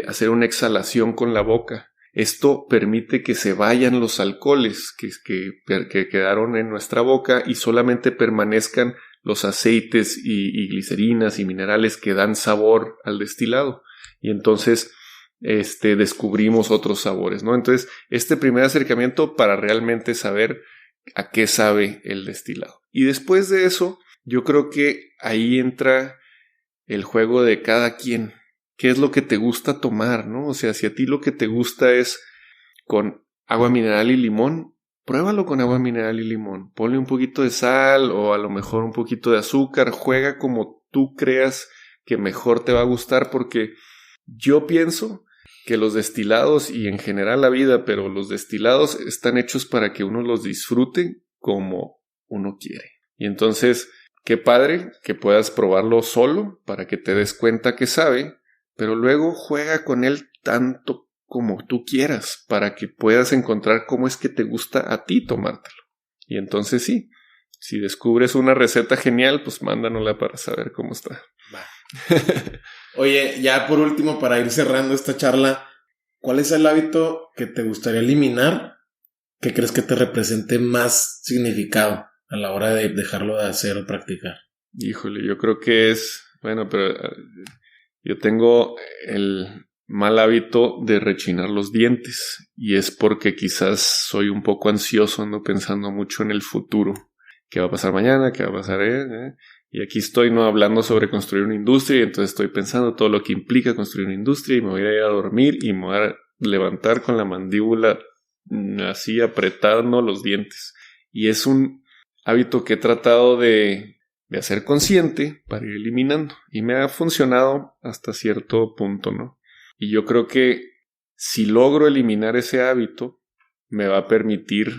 hacer una exhalación con la boca. Esto permite que se vayan los alcoholes que quedaron en nuestra boca y solamente permanezcan los aceites y glicerinas y minerales que dan sabor al destilado. Y entonces descubrimos otros sabores, ¿no? Entonces, primer acercamiento para realmente saber a qué sabe el destilado. Y después de eso, yo creo que ahí entra el juego de cada quien. ¿Qué es lo que te gusta tomar, no? O sea, si a ti lo que te gusta es con agua mineral y limón, pruébalo con agua mineral y limón. Ponle un poquito de sal o a lo mejor un poquito de azúcar. Juega como tú creas que mejor te va a gustar, porque yo pienso que los destilados y en general la vida, pero los destilados están hechos para que uno los disfrute como uno quiere. Y entonces, qué padre que puedas probarlo solo para que te des cuenta que sabe, pero luego juega con él tanto como tú quieras para que puedas encontrar cómo es que te gusta a ti tomártelo. Y entonces sí, si descubres una receta genial, pues mándanosla para saber cómo está. Va. Oye, ya por último, para ir cerrando esta charla, ¿cuál es el hábito que te gustaría eliminar que crees que te represente más significado a la hora de dejarlo de hacer o practicar? Híjole, yo creo que es... Bueno, pero yo tengo el mal hábito de rechinar los dientes, y es porque quizás soy un poco ansioso, ando pensando mucho en el futuro. ¿Qué va a pasar mañana? ¿Qué va a pasar? Y aquí estoy no hablando sobre construir una industria, y entonces estoy pensando todo lo que implica construir una industria, y me voy a ir a dormir y me voy a levantar con la mandíbula así apretando los dientes. Y es un hábito que he tratado de hacer consciente para ir eliminando, y me ha funcionado hasta cierto punto, ¿no? Y yo creo que si logro eliminar ese hábito, me va a permitir,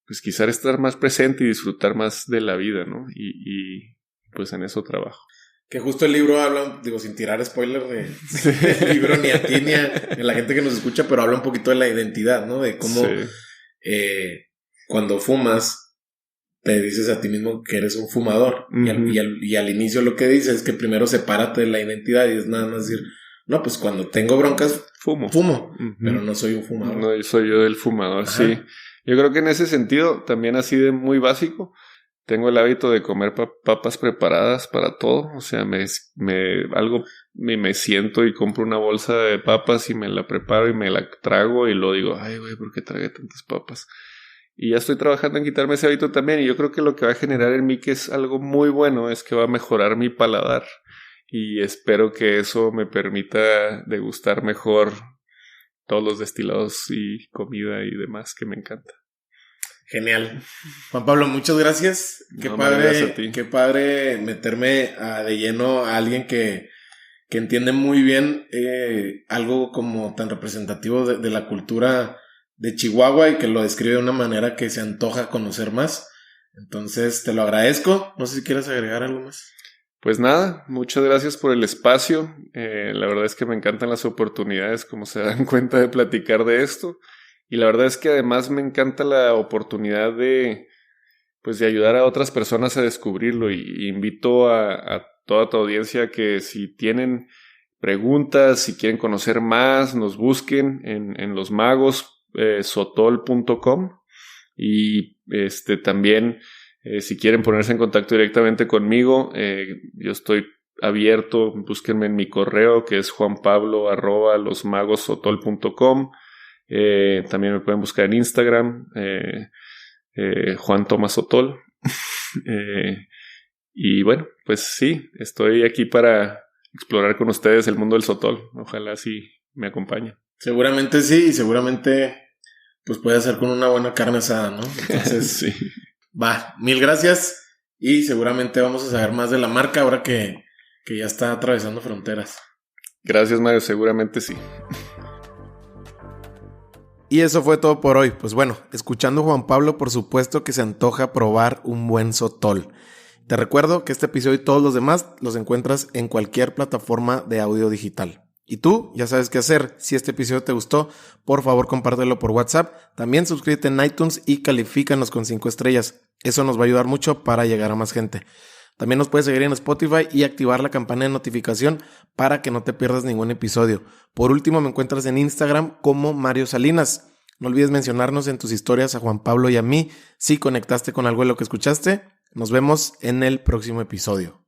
pues quizás estar más presente y disfrutar más de la vida, ¿no? Y pues en eso trabajo. Que justo el libro habla, digo, sin tirar spoiler del libro ni a ti ni a la gente que nos escucha, pero habla un poquito de la identidad, ¿no? De cómo cuando fumas te dices a ti mismo que eres un fumador. Uh-huh. Y al inicio lo que dices es que primero sepárate de la identidad, y es nada más decir, no, pues cuando tengo broncas fumo, uh-huh, pero no soy un fumador. No soy yo el fumador. Ajá. Sí. Yo creo que en ese sentido, también así de muy básico, tengo el hábito de comer papas preparadas para todo. O sea, me siento y compro una bolsa de papas y me la preparo y me la trago, y luego digo, ay, güey, ¿por qué tragué tantas papas? Y ya estoy trabajando en quitarme ese hábito también, y yo creo que lo que va a generar en mí, que es algo muy bueno, es que va a mejorar mi paladar, y espero que eso me permita degustar mejor todos los destilados y comida y demás que me encanta. Genial. Juan Pablo, muchas gracias. Qué padre meterme de lleno a alguien que entiende muy bien algo como tan representativo de la cultura de Chihuahua, y que lo describe de una manera que se antoja conocer más. Entonces te lo agradezco. No sé si quieres agregar algo más. Pues nada, muchas gracias por el espacio. La verdad es que me encantan las oportunidades, como se dan cuenta, de platicar de esto. Y la verdad es que además me encanta la oportunidad de ayudar a otras personas a descubrirlo. Y invito a toda tu audiencia que si tienen preguntas, si quieren conocer más, nos busquen en Los Magos. Sotol.com, y también si quieren ponerse en contacto directamente conmigo, yo estoy abierto. Búsquenme en mi correo, que es juanpablo@losmagossotol.com. También me pueden buscar en Instagram, Juan Tomás Sotol. Y bueno, pues sí, estoy aquí para explorar con ustedes el mundo del sotol. Ojalá sí me acompañen. Seguramente sí, y seguramente pues puede hacer con una buena carne asada, ¿no? Entonces, sí. Va, mil gracias, y seguramente vamos a saber más de la marca ahora que ya está atravesando fronteras. Gracias, Mario, seguramente sí. Y eso fue todo por hoy. Pues bueno, escuchando a Juan Pablo, por supuesto que se antoja probar un buen sotol. Te recuerdo que este episodio y todos los demás los encuentras en cualquier plataforma de audio digital. Y tú ya sabes qué hacer. Si este episodio te gustó, por favor compártelo por WhatsApp. También suscríbete en iTunes y califícanos con 5 estrellas. Eso nos va a ayudar mucho para llegar a más gente. También nos puedes seguir en Spotify y activar la campana de notificación para que no te pierdas ningún episodio. Por último, me encuentras en Instagram como Mario Salinas. No olvides mencionarnos en tus historias a Juan Pablo y a mí si conectaste con algo de lo que escuchaste. Nos vemos en el próximo episodio.